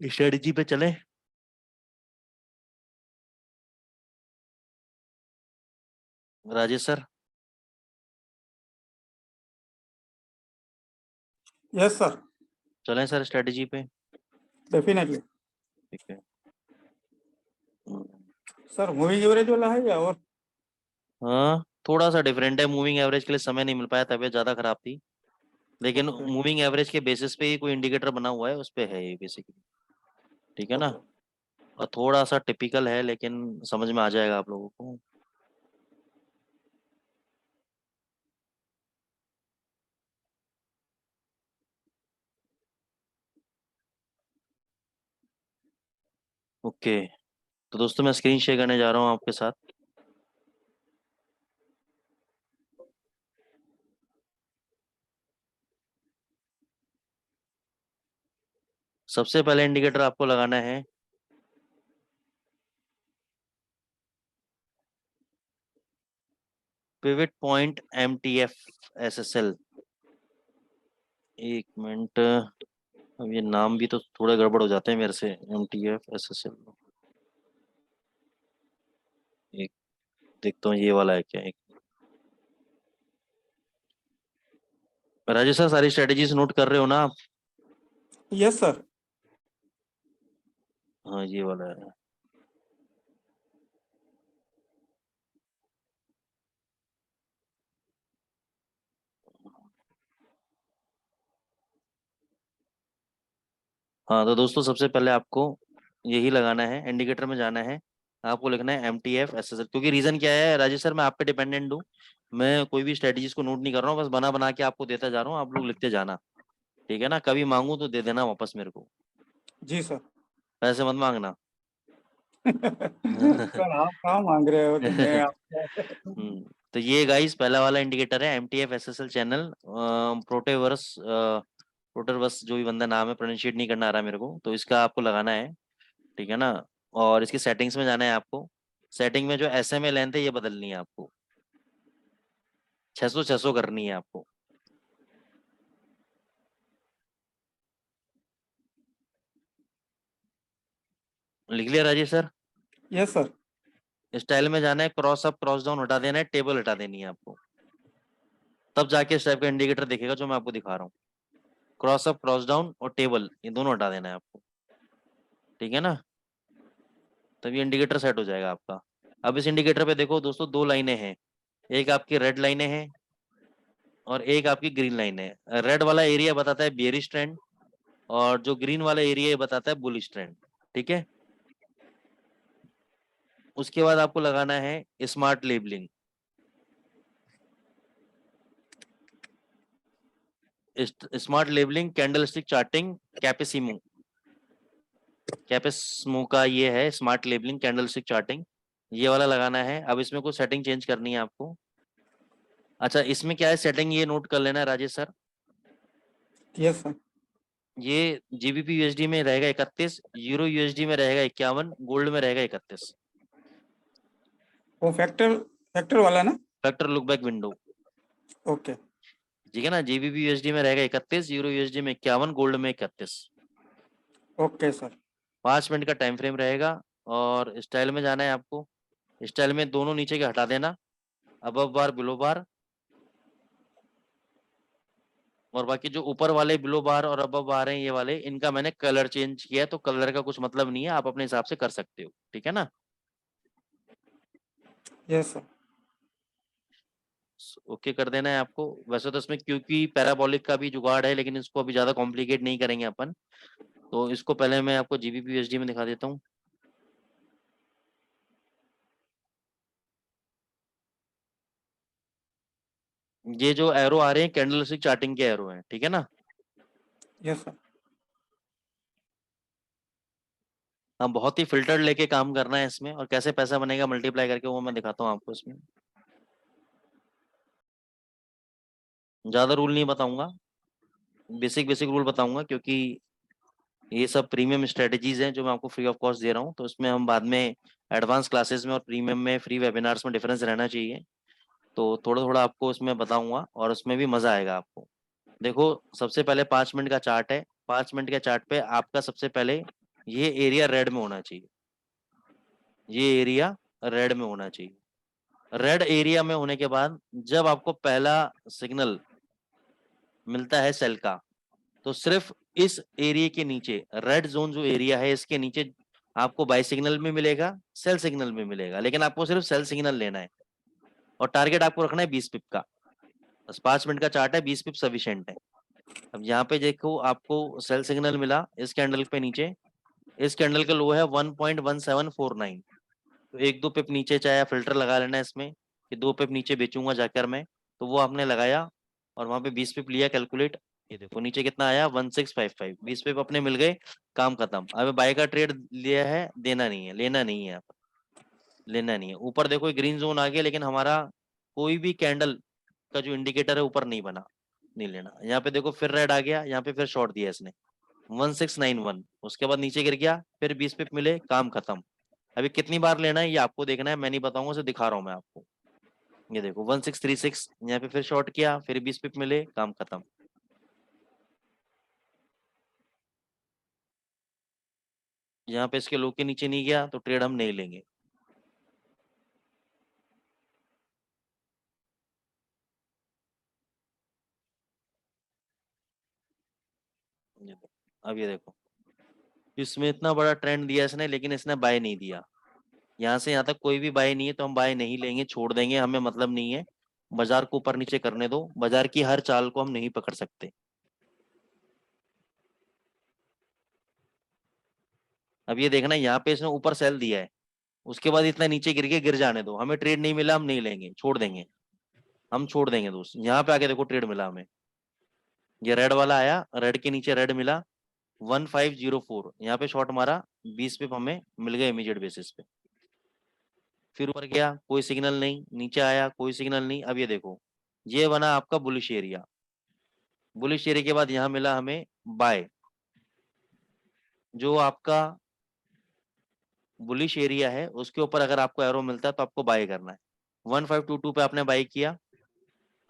स्ट्रेटजी पे चले? राजेश सर?
यस सर,
चलें सर स्ट्रेटजी पे?
डेफिनेटली।
ठीक है।
सर मूविंग एवरेज वाला है या और?
हाँ, थोड़ा सा डिफरेंट है, मूविंग एवरेज के लिए समय नहीं मिल पाया, तबीयत ज्यादा खराब थी, लेकिन
ओके
मूविंग एवरेज के बेसिस पे ही कोई इंडिकेटर बना हुआ है, उस पे है ये बेसिकली। ठीक है ना?
ओके।
और थोड़ा सा टिपिकल है लेकिन समझ में आ जाएगा आप लोगों को। ओके, तो दोस्तों मैं स्क्रीन शेयर करने जा रहा हूँ आपके साथ। सबसे पहले इंडिकेटर आपको लगाना है पिवट पॉइंट MTF SSL। एक मिनट, अब ये नाम भी तो थोड़े गड़बड़ हो जाते हैं मेरे से, MTF SSL। एक देखता हूँ ये वाला है क्या। एक राजेश सर, सारी स्ट्रेटेजीज नोट कर रहे हो ना आप?
Yes sir.
हाँ ये वाला है। हाँ तो दोस्तों सबसे पहले आपको यही लगाना है, इंडिकेटर में जाना है, आपको लिखना है MTF SSL। क्योंकि रीजन क्या है राजेश सर, मैं आप पे डिपेंडेंट हूँ, मैं कोई भी स्ट्रेटेजीज को नोट नहीं कर रहा हूँ, बस बना बना के आपको देता जा रहा हूँ, आप लोग लिखते जाना। ठीक है ना? कभी मांगू तो दे देना वापस मेरे को,
जी सर।
पैसे मत मांगना।
सर आप कहाँ मांग रहे हो तो मैं आपको।
तो ये गाइस पहला वाला इंडिकेटर है MTF SSL चैनल, प्रोटेवर्स, प्रोटेवर्स जो भी बंदा नाम है, प्रोनाउंशिएट नहीं करना आ रहा मेरे को, तो इसका आपको लगाना है। ठीक है ना? और इसकी सेटिंग्स में जाना है आपको। सेटिंग में जो SMA लेंथ है ये बदलनी है आपको, 600 करनी है आपको। लिख लिया Rajesh sir?
Yes sir.
Style में जाना है, क्रॉस अप क्रॉस डाउन हटा देना है, टेबल हटा देनी है आपको, तब जाके इस टाइप का इंडिकेटर दिखेगा जो मैं आपको दिखा रहा हूँ। क्रॉस अप क्रॉस डाउन और टेबल, ये दोनों हटा देना है आपको। ठीक है ना? तब ये इंडिकेटर सेट हो जाएगा आपका। अब इस इंडिकेटर पे देखो दोस्तों, दो लाइनें हैं, एक आपकी रेड लाइनें हैं और एक आपकी ग्रीन लाइन है। रेड वाला एरिया बताता है बेयरिश ट्रेंड और जो ग्रीन वाला एरिया ये बताता है बुलिश ट्रेंड। ठीक है? उसके बाद आपको लगाना है smart labeling. Smart labeling candlestick charting कैपेसिमो, कैपेस्मो का ये है smart labeling candlestick charting, ये वाला लगाना है। अब इसमें कुछ सेटिंग चेंज करनी है आपको। अच्छा, इसमें क्या है सेटिंग, ये नोट कर लेना है राजेश सर।
Yes sir.
ये GBP USD में रहेगा 31, यूरो USD में रहेगा 51, गोल्ड में रहेगा 31।
वो फैक्टर फैक्टर वाला ना?
Factor look back window.
Okay.
ठीक है ना? GBP USD में रहेगा 31, यूरो USD में 51, गोल्ड में 31।
Okay sir.
5 मिनट का टाइम फ्रेम रहेगा। और स्टाइल में जाना है आपको। स्टाइल में दोनों नीचे के हटा देना, अबव बार बिलो बार, और बाकी जो ऊपर वाले बिलो बार और अबव बार हैं ये वाले, इनका मैंने कलर चेंज किया है, तो कलर का कुछ मतलब नहीं है, आप अपने हिसाब से कर सकते हो। ठीक है ना?
Yes sir.
ओके कर देना है आपको। वैसे तो इसमें क्योंकि पैराबोलिक का भी जुगाड़ है, लेकिन इसको अभी ज्यादा कॉम्प्लिकेट नहीं करेंगे अपन, तो इसको पहले मैं आपको GBP USD में दिखा देता हूँ। ये जो एरो आ रहे हैं कैंडलस्टिक चार्टिंग के एरो हैं, ठीक है ना।
Yes sir.
हम बहुत ही फिल्टर्ड लेके काम करना है इसमें, और कैसे पैसा बनेगा मल्टीप्लाई करके वो मैं दिखाता हूँ आपको इसमें। ज्यादा रूल नहीं बताऊंगा, बेसिक बेसिक रूल बताऊंगा, क्योंकि ये सब प्रीमियम स्ट्रेटेजीज हैं जो मैं आपको फ्री ऑफ कॉस्ट दे रहा हूँ। तो इसमें हम बाद में एडवांस क्लासेस में और प्रीमियम में, फ्री वेबिनार्स में डिफरेंस रहना चाहिए। तो थोड़ा थोड़ा आपको उसमें बताऊंगा और उसमें भी मजा आएगा आपको। देखो, सबसे पहले 5 मिनट का चार्ट है। 5 मिनट के चार्ट पे आपका सबसे पहले ये एरिया रेड में होना चाहिए। ये एरिया रेड में होना चाहिए। रेड एरिया में होने के बाद जब आपको पहला सिग्नल मिलता है सेल का, तो सिर्फ इस एरिया के नीचे, रेड जोन जो एरिया है इसके नीचे आपको बाय सिग्नल में मिलेगा, सेल सिग्नल में मिलेगा, लेकिन आपको सिर्फ सेल सिग्नल लेना है। और टारगेट आपको रखना है 20 पिप का। बस 5 मिनट का चार्ट है, 20 पिप सफिशिएंट है। अब यहाँ पे देखो, आपको सेल सिग्नल मिला इस कैंडल पे नीचे। इस कैंडल का लो है 1.1749। तो 1-2 पिप नीचे चाहे फिल्टर लगा लेना इसमें कि 2 पिप नीचे बेचूंगा जाकर मैं। तो वो आपने लगाया और वहां पे 20 पिप लिया कैलकुलेट। ये देखो नीचे कितना आया, 1655। 20 पिप अपने मिल गए, काम खत्म। अब बाय का ट्रेड लिया है, देना नहीं है, लेना नहीं है, लेना नहीं है। ऊपर देखो ग्रीन जोन आ गया, लेकिन हमारा कोई भी कैंडल का जो इंडिकेटर है ऊपर नहीं बना, नहीं लेना। यहाँ पे देखो फिर रेड आ गया, यहाँ पे फिर शॉर्ट दिया इसने 1691। उसके बाद नीचे गिर गया, फिर 20 पिप मिले, काम खत्म। अभी कितनी बार लेना है ये आपको देखना है, मैं नहीं बताऊंगा, उसे दिखा रहा हूँ मैं आपको। ये देखो 1636, यहाँ पे फिर शॉर्ट किया, फिर 20 पिप मिले, काम खत्म। यहाँ पे इसके लो के नीचे नहीं गया तो ट्रेड हम नहीं लेंगे। अब ये देखो, इसमें इतना बड़ा ट्रेंड दिया इसने, लेकिन इसने बाय नहीं दिया। यहाँ से यहाँ तक कोई भी बाय नहीं है, तो हम बाय नहीं लेंगे, छोड़ देंगे, हमें मतलब नहीं है। बाजार को ऊपर नीचे करने दो, बाजार की हर चाल को हम नहीं पकड़ सकते। अब ये देखना, यहाँ पे इसने ऊपर सेल दिया है, उसके बाद इतना नीचे गिर के गिर जाने दो, हमें ट्रेड नहीं मिला, हम नहीं लेंगे, छोड़ देंगे। हम छोड़ देंगे दोस्त। यहाँ पे आके देखो ट्रेड मिला हमें, ये रेड वाला आया, रेड के नीचे रेड मिला 1504, यहाँ पे शॉर्ट मारा, 20 पिप हमें मिल गए इमीडिएट बेसिस पे। फिर ऊपर गया, कोई सिग्नल नहीं, नीचे आया, कोई सिग्नल नहीं। अब ये देखो, ये बना आपका बुलिश एरिया। बुलिश एरिया के बाद यहाँ मिला हमें बाय। जो आपका बुलिश एरिया है उसके ऊपर अगर आपको एरो मिलता है तो आपको बाय करना है। 1522 पे आपने बाय किया,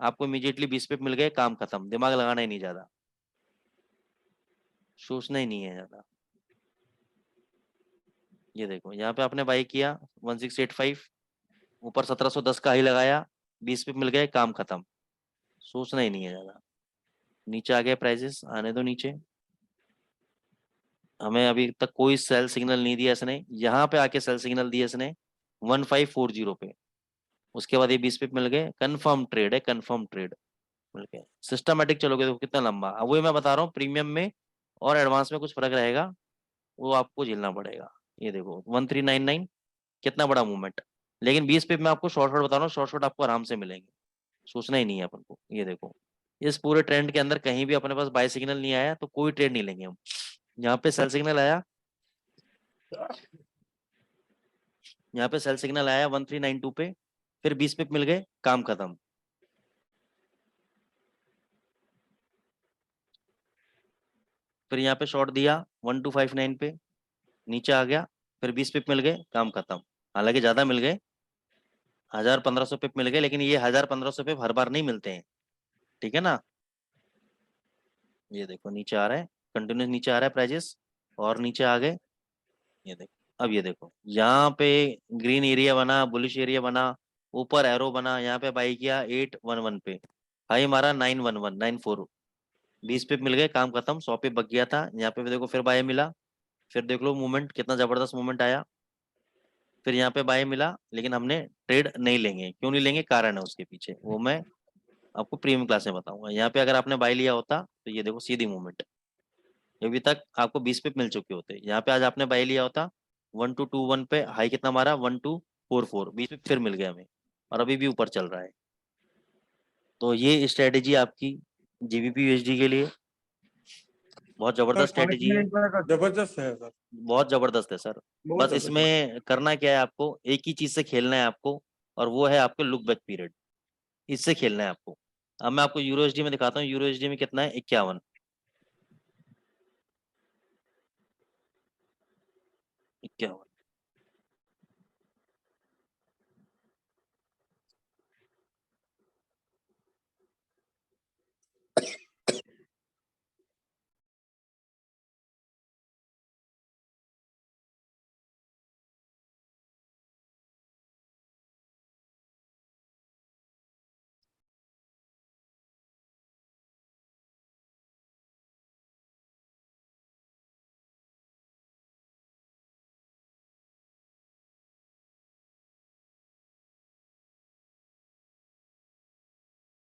आपको इमीडिएटली 20 पे मिल गए, काम खत्म। दिमाग लगाना ही नहीं ज्यादा, सोचना ही नहीं है ज्यादा। ये देखो यहाँ पे आपने बाय किया 1685, ऊपर 1710 का हाई लगाया, 20 पे मिल गए, काम खत्म। सोचना ही नहीं है ज्यादा। नीचे आ गए प्राइसेस, आने दो नीचे। हमें अभी तक कोई सेल सिग्नल नहीं दिया इसने, यहाँ पे आके सेल सिग्नल दिया इसने 1540 पे। उसके बाद ये 20 पे मिल गए, कंफर्म ट्रेड है, कंफर्म ट्रेड मिल गए। सिस्टमेटिक चलोगे तो कितना लंबा, अब वही मैं बता रहा हूँ, प्रीमियम में और एडवांस में कुछ फर्क रहेगा, वो आपको झेलना पड़ेगा। ये देखो 1399, कितना बड़ा मूवमेंट। लेकिन 20 पे मैं आपको शॉर्ट शॉर्ट बता रहा हूँ, शॉर्ट शॉर्ट आपको आराम से मिलेंगे, सोचना ही नहीं है अपन को। ये देखो, इस पूरे ट्रेंड के अंदर कहीं भी अपने पास बाय सिग्नल नहीं आया तो कोई ट्रेड नहीं लेंगे हम। यहाँ पे सेल सिग्नल आया, यहाँ पे सेल सिग्नल आया 1392 पे, फिर 20 पे मिल गए, काम खत्म। फिर यहाँ पे शॉर्ट दिया 1259 पे, नीचे आ गया, फिर 20 पिप मिल गए, काम खत्म। हालांकि ज्यादा मिल गए, 1000-1500 पिप मिल गए, लेकिन ये 1000-1500 पिप हर बार नहीं मिलते हैं, ठीक है ना। ये देखो नीचे आ रहा है, कंटिन्यूस नीचे आ रहा है प्राइजेस, और नीचे आ गए। ये देखो, अब ये देखो यहाँ पे ग्रीन एरिया बना, बुलिश एरिया बना, ऊपर एरो बना, यहाँ पे बाई किया 811 पे, हाई मारा 911-994, 20 पे मिल गए, काम खत्म। 100 पे बच गया था, यहाँ पे भी देखो फिर बाय मिला। फिर देख लो मूवमेंट, कितना जबरदस्त मूवमेंट आया। फिर यहाँ पे बाय मिला, लेकिन हमने ट्रेड नहीं लेंगे। क्यों नहीं लेंगे, कारण है उसके पीछे, वो मैं आपको प्रीमियम क्लास में बताऊंगा। यहाँ पे अगर आपने बाय लिया होता तो ये देखो सीधी मूवमेंट, अभी तक आपको 20 पे मिल चुके होते। यहाँ पे आज आपने बाय लिया होता 1221 पे, हाई कितना मारा 1244, 20 पे फिर मिल गया हमें, और अभी भी ऊपर चल रहा है। तो ये स्ट्रेटेजी आपकी जीबीपी यूएसडी के लिए बहुत
सर
जबरदस्त
5
स्ट्रेटेजी है,
मिनट का जबरदस्त है सर,
बहुत जबरदस्त है सर।
बहुत
बस
जबरदस्त।
इसमें करना क्या है, आपको एक ही चीज से खेलना है आपको, और वो है आपके लुक बैक पीरियड, इससे खेलना है आपको। अब मैं आपको यूरो एचडी में दिखाता हूँ, यूरो एचडी में कितना है, 51। 51।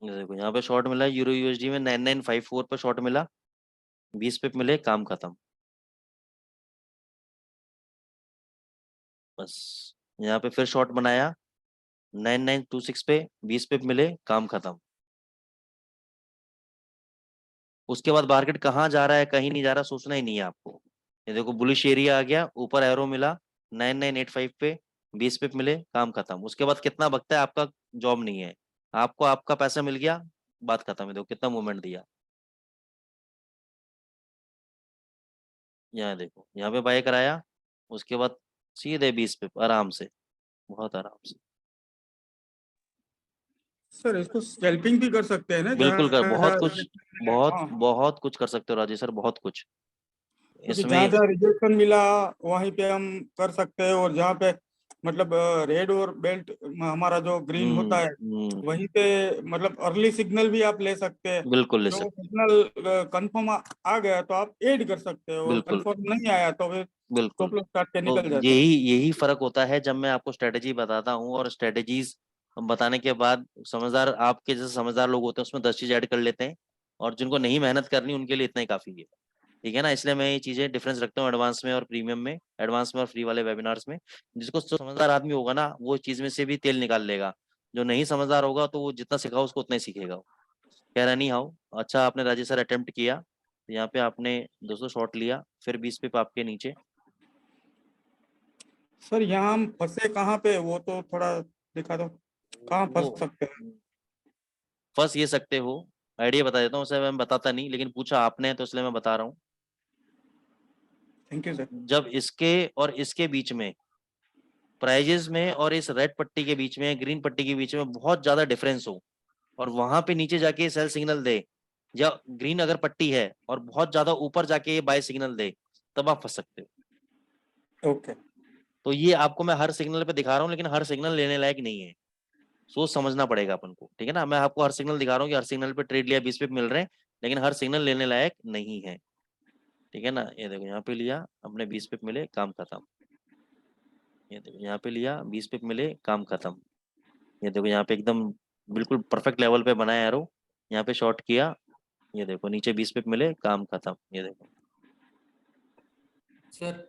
ये देखो यहाँ पे शॉर्ट मिला है यूरो यूएसडी में 9954 पे शॉर्ट मिला, 20 पे मिले, काम खत्म। बस यहाँ पे फिर शॉर्ट बनाया 9926 पे, 20 पे मिले, काम खत्म। उसके बाद मार्केट कहाँ जा रहा है, कहीं नहीं जा रहा, सोचना ही नहीं है आपको। ये देखो बुलिश एरिया आ गया, ऊपर एरो मिला 9985 पे, 20 पे मिले, काम खत्म। उसके बाद कितना बकता है आपका, जॉब नहीं है आपको, आपका पैसा मिल गया, बात खत्म है। देखो कितना मूवमेंट दिया, यहाँ देखो यहाँ पे बाय कराया, उसके बाद सीधे 20 पे आराम से, बहुत आराम से।
सर इसको स्कैल्पिंग भी कर सकते हैं ना,
बिल्कुल कर, बहुत
जहाँ
कुछ, बहुत
हाँ,
बहुत कुछ कर सकते हो राजेश सर, बहुत कुछ
क्योंकि जहाँ
इसमें।
जहाँ रिजेक्शन मिला वहीं पे हम कर सकते हैं, और जहाँ पे मतलब रेड और बेल्ट हमारा जो ग्रीन होता है वहीं पे मतलब अर्ली सिग्नल भी आप ले सकते हैं।
बिल्कुल ले
जो
सकते,
सिग्नल कंफर्म आ गया तो आप ऐड कर सकते हो, और
बिल्कुल
कंफर्म नहीं आया तो फिर
बिल्कुल।
स्टॉप लॉस काट के
तो
निकल जाते हैं।
यही यही फर्क होता है जब मैं आपको स्ट्रेटेजी बताता हूँ, और स्ट्रेटेजीज बताने के बाद समझदार, आपके जैसे समझदार लोग होते हैं उसमें 10 चीज ऐड कर लेते हैं, और जिनको नहीं मेहनत करनी उनके लिए इतना ही काफी है। ठीक है ना, इसलिए मैं ये चीजें डिफरेंस रखता हूँ एडवांस में और प्रीमियम में, एडवांस में और फ्री वाले वेबिनार्स में। जिसको समझदार आदमी होगा ना, वो चीज में से भी तेल निकाल लेगा। जो नहीं समझदार होगा तो वो जितना सिखाओ उसको उतना ही सीखेगा। कह रहा नहीं हाउ, अच्छा आपने राजेश सर अटेम्प्ट किया, तो यहाँ पे आपने 200 शॉट लिया, फिर 20 पे आपके नीचे।
सर यहाँ हम फंसे कहाँ पे, वो तो थोड़ा दिखा दो, कहाँ
वो
फंस सकते हैं।
फंस ये सकते हो, आइडिया बता देता हूँ, उसे मैं बताता नहीं, लेकिन पूछा आपने तो इसलिए मैं बता रहा हूँ।
Thank you sir.
जब इसके और इसके बीच में, प्राइजेस में और इस रेड पट्टी के बीच में, ग्रीन पट्टी के बीच में बहुत ज्यादा डिफरेंस हो, और वहां पे नीचे जाके सेल सिग्नल दे, या ग्रीन अगर पट्टी है और बहुत ज्यादा ऊपर जाके ये बाय सिग्नल दे, तब आप फंस सकते हो।
ओके
तो ये आपको मैं हर सिग्नल पे दिखा रहा हूँ, लेकिन हर सिग्नल लेने लायक नहीं है, सोच समझना पड़ेगा अपन को। ठीक है ना, मैं आपको हर सिग्नल दिखा रहा हूँ कि हर सिग्नल पे ट्रेड लिया 20 पे मिल रहे हैं, लेकिन हर सिग्नल लेने लायक नहीं है। ठीक है ना, ये देखो यहाँ पे लिया अपने 20 पे मिले, काम खत्म। ये देखो यहाँ पे लिया 20 पे मिले, काम खत्म। ये देखो यहाँ पे एकदम बिल्कुल परफेक्ट लेवल पे बनाया एरो, यहाँ पे शॉर्ट किया, ये देखो नीचे 20 पे मिले, काम खत्म। ये देखो
सर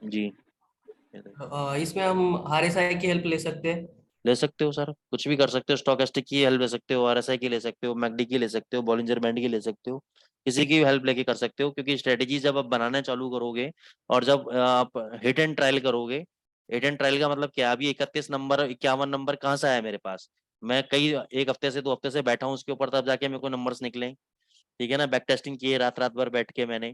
जी, ये देखो
इसमें हम आरएसआई की हेल्प ले सकते हैं।
ले सकते हो सर, कुछ भी कर सकते हो, स्टोकेस्टिक की हेल्प ले सकते हो, आरएसआई की ले सकते हो, मैकडी की ले सकते हो, बॉलिंजर बैंड की ले सकते हो, किसी की भी हेल्प लेके कर सकते हो। क्योंकि स्ट्रेटेजी जब आप बनाना चालू करोगे, और जब आप हिट एंड ट्रायल करोगे, हिट एंड ट्रायल का मतलब क्या, अभी 31 नंबर 51 नंबर कहाँ से आया मेरे पास, मैं कई एक हफ्ते से 2 हफ्ते से बैठा हूँ उसके ऊपर, तब जाके मेरे को नंबर्स निकले। ठीक है ना, बैक टेस्टिंग किए रात रात भर बैठ के मैंने,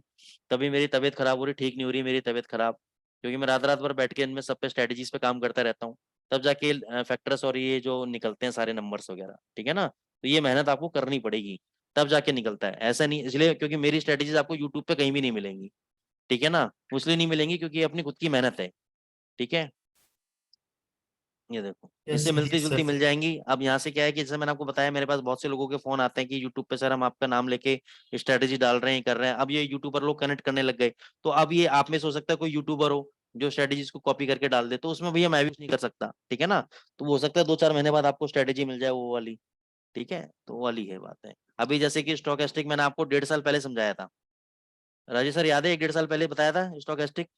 तभी मेरी तबीयत खराब हो रही, ठीक नहीं हो रही मेरी तबीयत खराब, क्योंकि मैं रात रात भर बैठ के इनमें सब पे स्ट्रेटेजीज पे काम करता रहता हूँ। तब जाके फैक्टर्स और ये जो निकलते हैं सारे नंबर्स वगैरह। ठीक है ना, तो ये मेहनत आपको करनी पड़ेगी, तब जाके निकलता है, ऐसा नहीं। इसलिए क्योंकि मेरी स्ट्रेटेजीज आपको यूट्यूब पे कहीं भी नहीं मिलेंगी। ठीक है ना, इसलिए नहीं मिलेंगी क्योंकि ये अपनी खुद की मेहनत है। ठीक है, ये देखो
यस
इससे मिलती
यस
जुलती
सर।
मिल जाएंगी। अब यहाँ से क्या है कि जैसे मैंने आपको बताया, मेरे पास बहुत से लोगों के फोन आते हैं कि यूट्यूब पे सर हम आपका नाम लेके स्ट्रेटेजी डाल रहे हैं, कर रहे हैं। अब ये यूट्यूबर लोग कनेक्ट करने लग गए, तो अब ये आप में से हो सकता है कोई यूट्यूबर हो जो स्ट्रेटेजीज को कॉपी करके डाल दे, तो उसमें भैया मैं भी कुछ नहीं कर सकता। ठीक है ना, तो वो हो सकता है 2-4 महीने बाद आपको स्ट्रेटेजी मिल जाए वो वाली। ठीक है, तो वो वाली है बात है। अभी जैसे कि स्टोकेस्टिक मैंने आपको 1.5 साल पहले समझाया था, राजेश सर याद है, 1-1.5 साल पहले बताया था स्टोकेस्टिक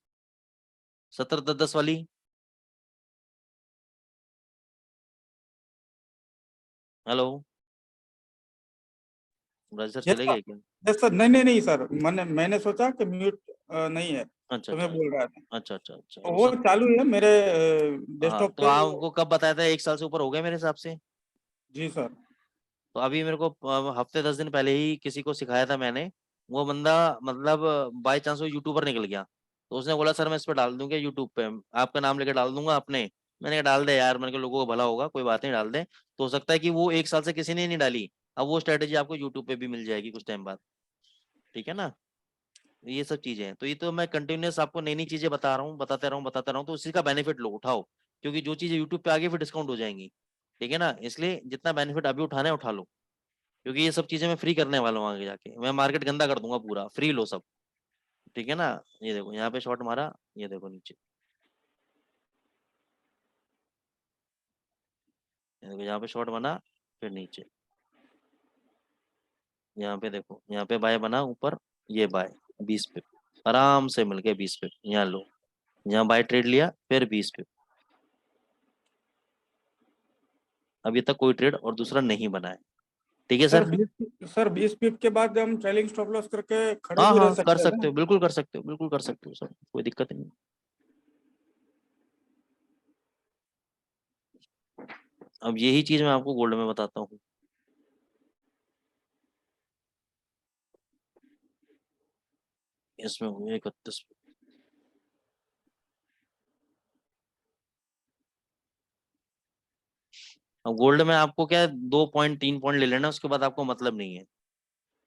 70-10-10 वाली। हेलो। राज सर
Yes,
चले
sir.
गए क्या?
यस सर, नहीं सर, मैंने सोचा कि म्यूट नहीं है,
अच्छा
तो मैं
अच्छा
बोल रहा था।
अच्छा अच्छा अच्छा
वो
सब।
चालू है मेरे
हाँ
डेस्कटॉप
तो
पे
आपको कब बताया था? 1 साल से ऊपर हो गया मेरे हिसाब से।
जी सर।
तो अभी मेरे को हफ्ते 10 दिन पहले ही किसी को सिखाया था मैंने। वो बंदा मतलब बाय चांस वो यूट्यूबर निकल गया। तो उसने बोला सर मैं इस पर डाल दूंगा यूट्यूब पे, आपका नाम लेकर डाल दूंगा अपने। मैंने कहा डाल दे यार, मैंने कहा लोगों को भला होगा, कोई बात नहीं डाल दे। तो हो सकता है कि वो 1 साल से किसी ने नहीं डाली, अब वो स्ट्रेटेजी आपको यूट्यूब पे भी मिल जाएगी कुछ टाइम बाद। ठीक है ना? ये सब चीजें हैं, तो ये तो मैं कंटिन्यूस आपको नई नई चीजें बता रहा हूँ, बताते रहा हूँ, तो उसी का बेनिफिट लो, उठाओ। क्योंकि जो चीजें यूट्यूब पे आगे फिर डिस्काउंट हो जाएंगी। ठीक है ना? इसलिए जितना बेनिफिट अभी उठाना है उठा लो। क्योंकि ये सब चीजें मैं फ्री करने वाला हूँ आगे जाके, मैं मार्केट गंदा कर दूंगा पूरा, फ्री लो सब। ठीक है ना? ये देखो यहाँ पे शॉट मारा, ये देखो नीचे, ये देखो यहाँ पे शॉट बना, फिर नीचे। यहाँ पे देखो, यहाँ पे बाय बना ऊपर, ये बाय 20 पे आराम से मिल गए 20 पे, यहाँ लो, यहाँ बाय ट्रेड लिया फिर 20 पे। अभी तक कोई ट्रेड और दूसरा नहीं बना है। ठीक है
सर
सर?
20 पिप के बाद हम ट्रेलिंग स्टॉप लॉस करके खड़े
हाँ
भी रह
हाँ कर
सकते हैं
सकते
ना?
हो, बिल्कुल कर सकते हो, बिल्कुल कर सकते हो सर, कोई दिक्कत नहीं। अब यही चीज मैं आपको गोल्ड में बताता हूँ। इसमें हुए 31। अब गोल्ड में आपको क्या है, 2 पॉइंट 3 पॉइंट ले लेना, उसके बाद आपको मतलब नहीं है।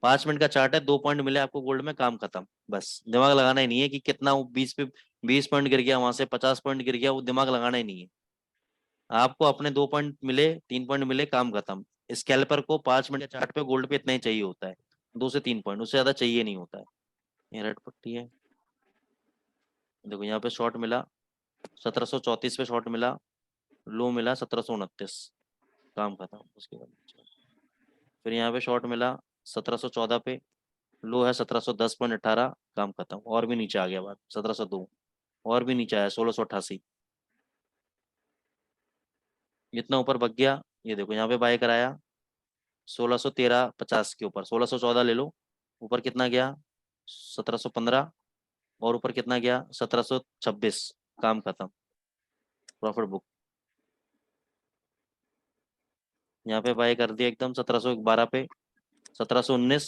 5 मिनट का चार्ट है, 2 पॉइंट मिले आपको गोल्ड में, काम खत्म। बस दिमाग लगाना ही नहीं है कि कितना वो 20 पे 20 पॉइंट गिर गया, वहां से 50 पॉइंट गिर गया, वो दिमाग लगाना ही नहीं है। आपको अपने 2 पॉइंट मिले, 3 पॉइंट मिले, काम खत्म। स्कैल्पर को 5 मिनट के चार्ट पे गोल्ड पे इतना ही चाहिए होता है, 2 से 3 पॉइंट, उससे ज्यादा चाहिए नहीं होता है। ये रेड पट्टी है, देखो यहाँ पे शॉर्ट मिला, 1734 पे शॉर्ट मिला, लो मिला 1729, काम खत्म। उसके बाद फिर यहाँ पे शॉर्ट मिला 1714 पे, लो है 1710.18, काम खत्म। और भी नीचे आ गया बात, 1702, और भी नीचे आया 1688, जितना ऊपर भग गया। ये देखो यहाँ पे बाय कराया 1613.50 के ऊपर, 1614 ले लो, ऊपर कितना गया 1715, और ऊपर कितना गया 1726, काम खत्म, प्रॉफिट बुक। यहाँ पे बाय कर दिया एकदम 1712 पे, 1719,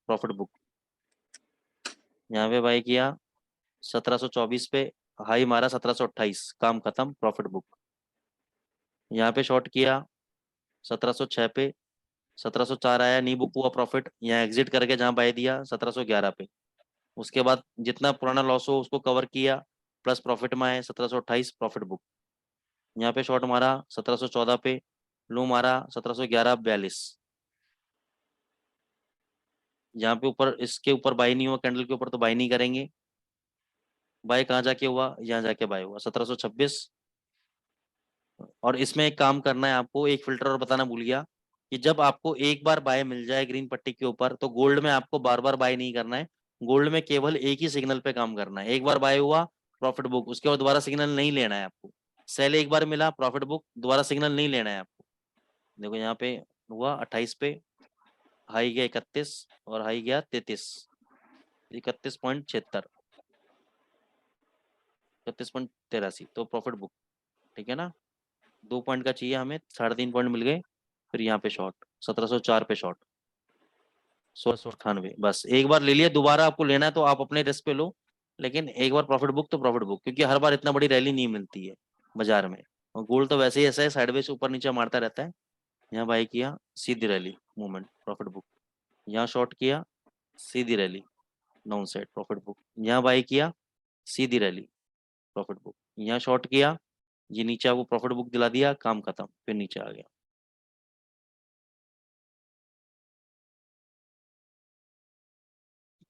प्रॉफिट बुक। यहाँ पे बाय किया 1724 पे, हाई मारा 1728, काम खत्म, प्रॉफिट बुक। यहाँ पे शॉर्ट किया 1706 पे, 1704 आया, नी बुक हुआ प्रॉफिट, यहाँ एग्जिट करके जहाँ बाय दिया 1711 पे। उसके बाद जितना पुराना लॉस हो उसको कवर किया, प्लस प्रॉफिट में आए 1728, प्रॉफिट बुक। यहाँ पे शॉर्ट मारा 1714 पे, लो मारा 1711.42, यहाँ पे ऊपर इसके ऊपर बाय नहीं हुआ, कैंडल के ऊपर, तो बाय नहीं करेंगे। बाय कहाँ जाके हुआ, यहाँ जाके बाय हुआ 1726। और इसमें एक काम करना है आपको, एक फिल्टर और बताना भूल गया, कि जब आपको एक बार बाय मिल जाए ग्रीन पट्टी के ऊपर, तो गोल्ड में आपको बार बार बाय नहीं करना है। गोल्ड में केवल एक ही सिग्नल पे काम करना है, एक बार बाय हुआ प्रॉफिट बुक, उसके बाद दोबारा सिग्नल नहीं लेना है आपको। सेल एक बार मिला, प्रॉफिट बुक, दोबारा सिग्नल नहीं लेना है आपको। देखो यहाँ पे हुआ 28 पे, हाई गया 31 और हाई गया 33, 31.76, 31.83, तो प्रॉफिट बुक। ठीक है ना? 2 पॉइंट का चाहिए हमें, 3.5 पॉइंट मिल गए। फिर यहाँ पे शॉर्ट 1704 पे शॉर्ट 1698, बस एक बार ले लिया, दोबारा आपको लेना है तो आप अपने रिस्क पे लो। लेकिन एक बार प्रॉफिट बुक तो प्रॉफिट बुक, क्योंकि हर बार इतना बड़ी रैली नहीं मिलती है बाजार में। और गोल्ड तो वैसे ही ऐसा है, साइडवेज ऊपर नीचे मारता रहता है। यहाँ बाई किया, सीधी रैली मूवमेंट, प्रॉफिट बुक। यहाँ शॉर्ट किया, सीधी rally, downside, profit book. यहाँ बाई किया, सीधी रैली, प्रॉफिट बुक। यहाँ शॉर्ट किया, ये नीचे आपको प्रॉफिट बुक दिला दिया, काम खत्म, फिर नीचे आ गया।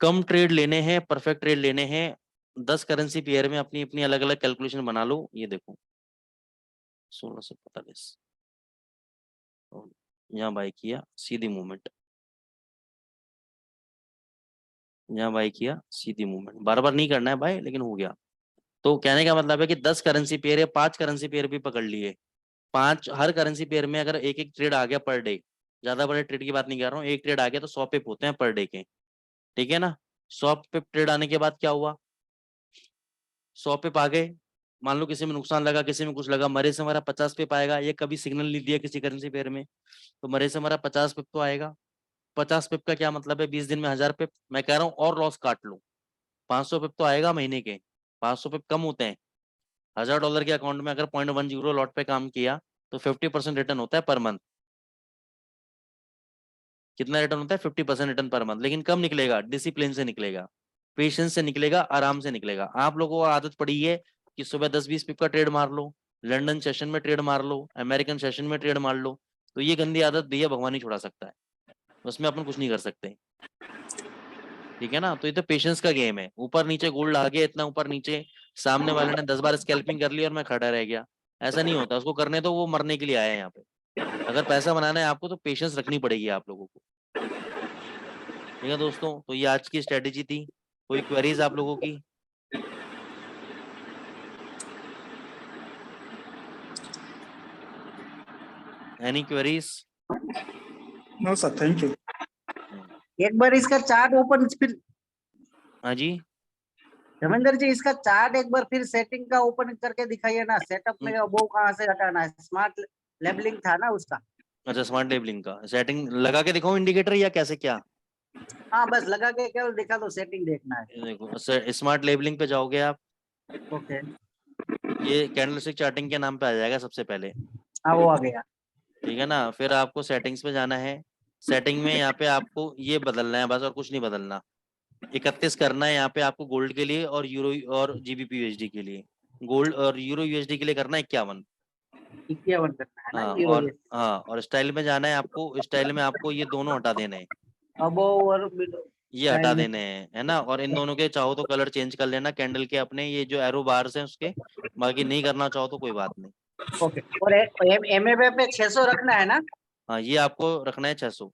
कम ट्रेड लेने हैं, परफेक्ट ट्रेड लेने हैं, 10 करेंसी पेयर में अपनी अपनी अलग अलग कैलकुलेशन बना लो। ये देखो 1645, यहाँ बाई किया, सीधी मूवमेंट, यहाँ बाई किया, सीधी मूवमेंट, बार बार नहीं करना है बाय, लेकिन हो गया। तो कहने का मतलब है कि 10 करेंसी पेयर या 5 करेंसी पेयर भी पकड़ लिए, 5 हर करेंसी पेयर में अगर एक एक ट्रेड आ गया पर डे, ज्यादा बड़े ट्रेड की बात नहीं कर रहा हूँ, एक ट्रेड आ गया तो 100 पिप होते हैं पर डे के, ठीक है ना। 100 पिप ट्रेड आने के बाद क्या हुआ, 100 पिप आ गए, मान लो किसी में नुकसान लगा, किसी में कुछ लगा, मरे से हमारा 50 पिप आएगा, ये कभी सिग्नल नहीं दिया किसी करेंसी पेयर में, तो मरे से हमारा 50 पिप तो आएगा। 50 पिप का क्या मतलब है, 20 दिन में 1000 पिप, मैं कह रहा हूँ और लॉस काट लो, 500 पिप तो आएगा महीने के, 500 पिप कम होते हैं। $1000 के अकाउंट में अगर 0.10 लॉट पे काम किया तो 50% रिटर्न होता है पर मंथ। कितना रिटर्न होता है, 50% रिटर्न पर मंथ। लेकिन कब निकलेगा, डिसिप्लिन से निकलेगा, पेशेंस से निकलेगा, आराम से निकलेगा। आप लोगों को आदत पड़ी है कि सुबह 10-20 पिप का ट्रेड मार लो, लंदन सेशन में ट्रेड मार लो, अमेरिकन सेशन में ट्रेड मार लो, तो ये गंदी आदत भैया भगवान ही छुड़ा सकता है, उसमें अपन कुछ नहीं कर सकते, ठीक है ना। तो ये तो पेशेंस का गेम है, ऊपर नीचे गोल्ड आ गया इतना ऊपर नीचे, सामने वाले ने 10 बार स्कैल्पिंग कर ली और मैं खड़ा रह गया, ऐसा नहीं होता। उसको करने तो, वो मरने के लिए आया है यहाँ पे। अगर पैसा बनाना है आपको तो पेशेंस रखनी पड़ेगी आप लोगों को, ठीक है दोस्तों। तो ये आज की स्ट्रेटेजी थी। कोई क्वेरीज आप लोगों की? Any queries?
No sir, thank you.
एक बार इसका चार्ट ओपन फिर,
हाँ जी,
धर्मेंद्र जी इसका चार्ट एक बार फिर सेटिंग का ओपन करके दिखाइए ना। सेटअप में वो कहाँ से हटाना है, स्मार्ट लेबलिंग था ना उसका।
अच्छा स्मार्ट लेबलिंग का सेटिंग लगा के दिखाऊं इंडिकेटर या कैसे क्या?
हाँ बस लगा के केवल दिखा दो, सेटिंग देखना है।
ये देखो स्मार्ट लेबलिंग पे जाओगे आप,
ओके,
ये कैंडलस्टिक चार्टिंग के नाम पे आ जाएगा सबसे पहले,
हाँ वो आ गया।
ठीक है ना। फिर आपको सेटिंग्स पे जाना है, सेटिंग में यहाँ पे आपको ये बदलना है बस, और कुछ नहीं बदलना। 31 करना है यहाँ पे आपको गोल्ड के लिए और यूरो और जीबीपी यूएसडी के लिए। गोल्ड और यूरो यूएसडी के लिए करना है 51।
51 करना है ना
हाँ
ये
और
वाले।
हाँ, और स्टाइल में जाना है आपको, स्टाइल में आपको ये दोनों हटा देने हैं,
अब और
ये हटा देने हैं, है ना। और इन दोनों के चाहो तो कलर चेंज कर लेना कैंडल के अपने, ये जो एरो बार्स हैं उसके, बाकी नहीं करना चाहो तो कोई बात नहीं।
ओके, और एमएबी पे 600 रखना है ना।
हाँ ये आपको रखना है 600,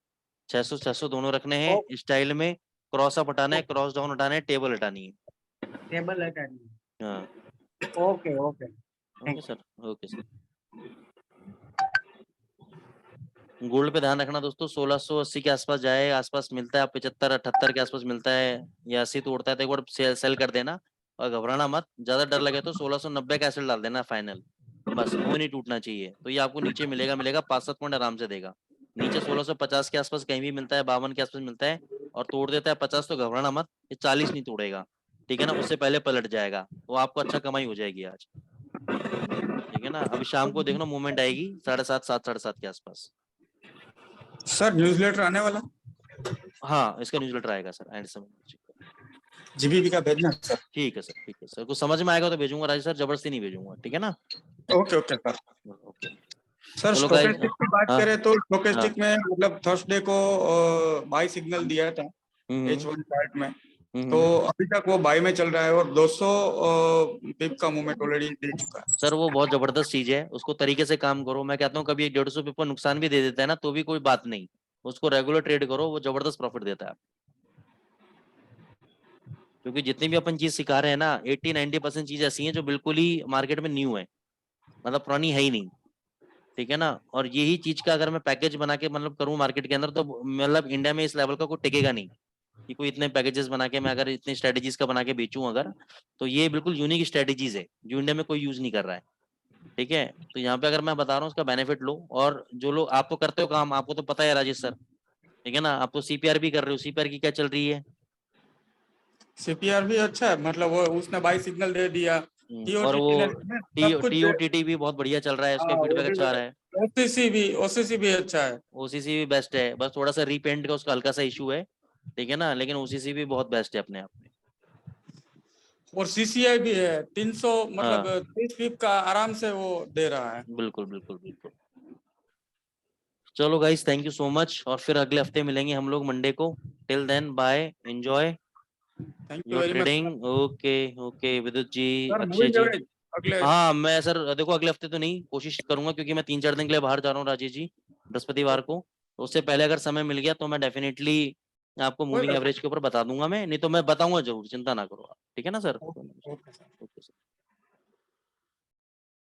600 600 दोनों रखने हैं स्टाइल में। क्रॉस अप हटाना है, क्रॉस डाउन हटाना है, टेबल हटानी है।
टेबल हटानी है।
हाँ
okay okay,
okay sir, okay sir. Gold पे ध्यान रखना दोस्तों, 1680 के आसपास जाए, आसपास मिलता है, 75-78 के आसपास मिलता है या 80 तोड़ता है तो एक बार सेल कर देना, और घबराना मत। ज्यादा डर लगे तो 1690 का एसिड डाल देना फाइनल, बस वो नहीं टूटना चाहिए। तो ये आपको नीचे मिलेगा, 5-7 पॉइंट आराम से देगा। नीचे 1650 के आसपास कहीं भी मिलता है, 52 के आसपास मिलता है और तोड़ देता है 50, तो घबराना मत, ये 40 नहीं तोड़ेगा, ठीक है ना। उससे पहले पलट जाएगा, वो आपको अच्छा कमाई हो जाएगी आज, ठीक है ना। अभी शाम को देखना मूवमेंट आएगी 7:30 7:30 के आसपास।
सर न्यूज़लेटर आने वाला,
हाँ इसका न्यूज़लेटर आएगा सर एंड समय।
जीबीपी का भेजना सर।
ठीक है सर, ठीक है सर, कुछ समझ में आएगा तो भेजूंगा राजेश सर, जबरदस्ती नहीं भेजूंगा, ठीक है ना।
Okay okay sir.
Okay
sir
चलो गाइस,
स्टोकेस्टिक की बात
हाँ
करें तो स्टोकेस्टिक में मतलब थर्सडे को बाई सिग्नल दिया था H1 चार्ट में, तो अभी तक वो बाई में चल रहा है और 200 पिप का मूवमेंट ऑलरेडी दे चुका है।
सर वो बहुत जबरदस्त चीज है, उसको तरीके से काम करो। मैं कहता हूँ कभी 150 पिप पर नुकसान भी दे देता है ना तो भी कोई बात नहीं, उसको रेगुलर ट्रेड करो, वो जबरदस्त प्रॉफिट देता है। क्योंकि जितनी भी अपन चीज सिखा रहे हैं ना, 80-90% चीज ऐसी हैं जो बिल्कुल ही मार्केट में न्यू है, मतलब पुरानी है ही नहीं, ठीक है ना। और यही चीज का अगर मैं पैकेज बना के मतलब करूँ मार्केट के अंदर, तो मतलब इंडिया में इस लेवल का कोई टिकेगा नहीं कि कोई इतने पैकेजेस बना के मैं अगर इतनी स्ट्रेटेजीज का बना के बेचूं अगर, तो ये बिल्कुल यूनिक स्ट्रेटेजीज है जो इंडिया में कोई यूज नहीं कर रहा है, ठीक है। तो यहाँ पे अगर मैं बता रहा हूँ उसका बेनिफिट लो। और जो लोग, आप तो करते हो काम, आपको तो पता है राजेश सर, ठीक है ना, आप तो सीपीआर भी कर रहे हो, सीपीआर की क्या चल रही है?
सीपीआर भी अच्छा है, मतलब वो उसने बाई सिग्नल दे दिया।
और वो
सब कुछ
टीओटीटी भी बहुत बढ़िया चल रहा है, उसका फीडबैक अच्छा आ रहा है।
ओसीसी भी अच्छा है।
ओसीसी भी बेस्ट है, बस थोड़ा सा रीपेंट का उसका हल्का सा इशू है, ठीक है ना, लेकिन ओसीसी भी बहुत बेस्ट है अपने आप में।
और सीसीआई भी है 300, मतलब
हाँ
30 पिप का आराम से वो दे रहा है।
बिल्कुल बिल्कुल बिल्कुल। चलो guys, thank you so much, और फिर अगले हफ्ते मिलेंगे हम लोग मंडे को। Till then bye, enjoy
thank you
your
very much
trading. Okay okay Vidyut ji,
sir.
Akshay
moving
ji.
Average अगले
हाँ मैं सर देखो अगले हफ्ते तो नहीं, कोशिश करूंगा क्योंकि मैं 3-4 दिन के लिए बाहर जा रहा हूँ राजेश जी, बृहस्पतिवार को। तो उससे पहले अगर समय मिल गया तो मैं डेफिनेटली आपको मूविंग एवरेज के ऊपर बता दूंगा, मैं नहीं तो मैं बताऊंगा जरूर, चिंता ना करो आप, ठीक है ना sir.
Okay sir.
Okay sir.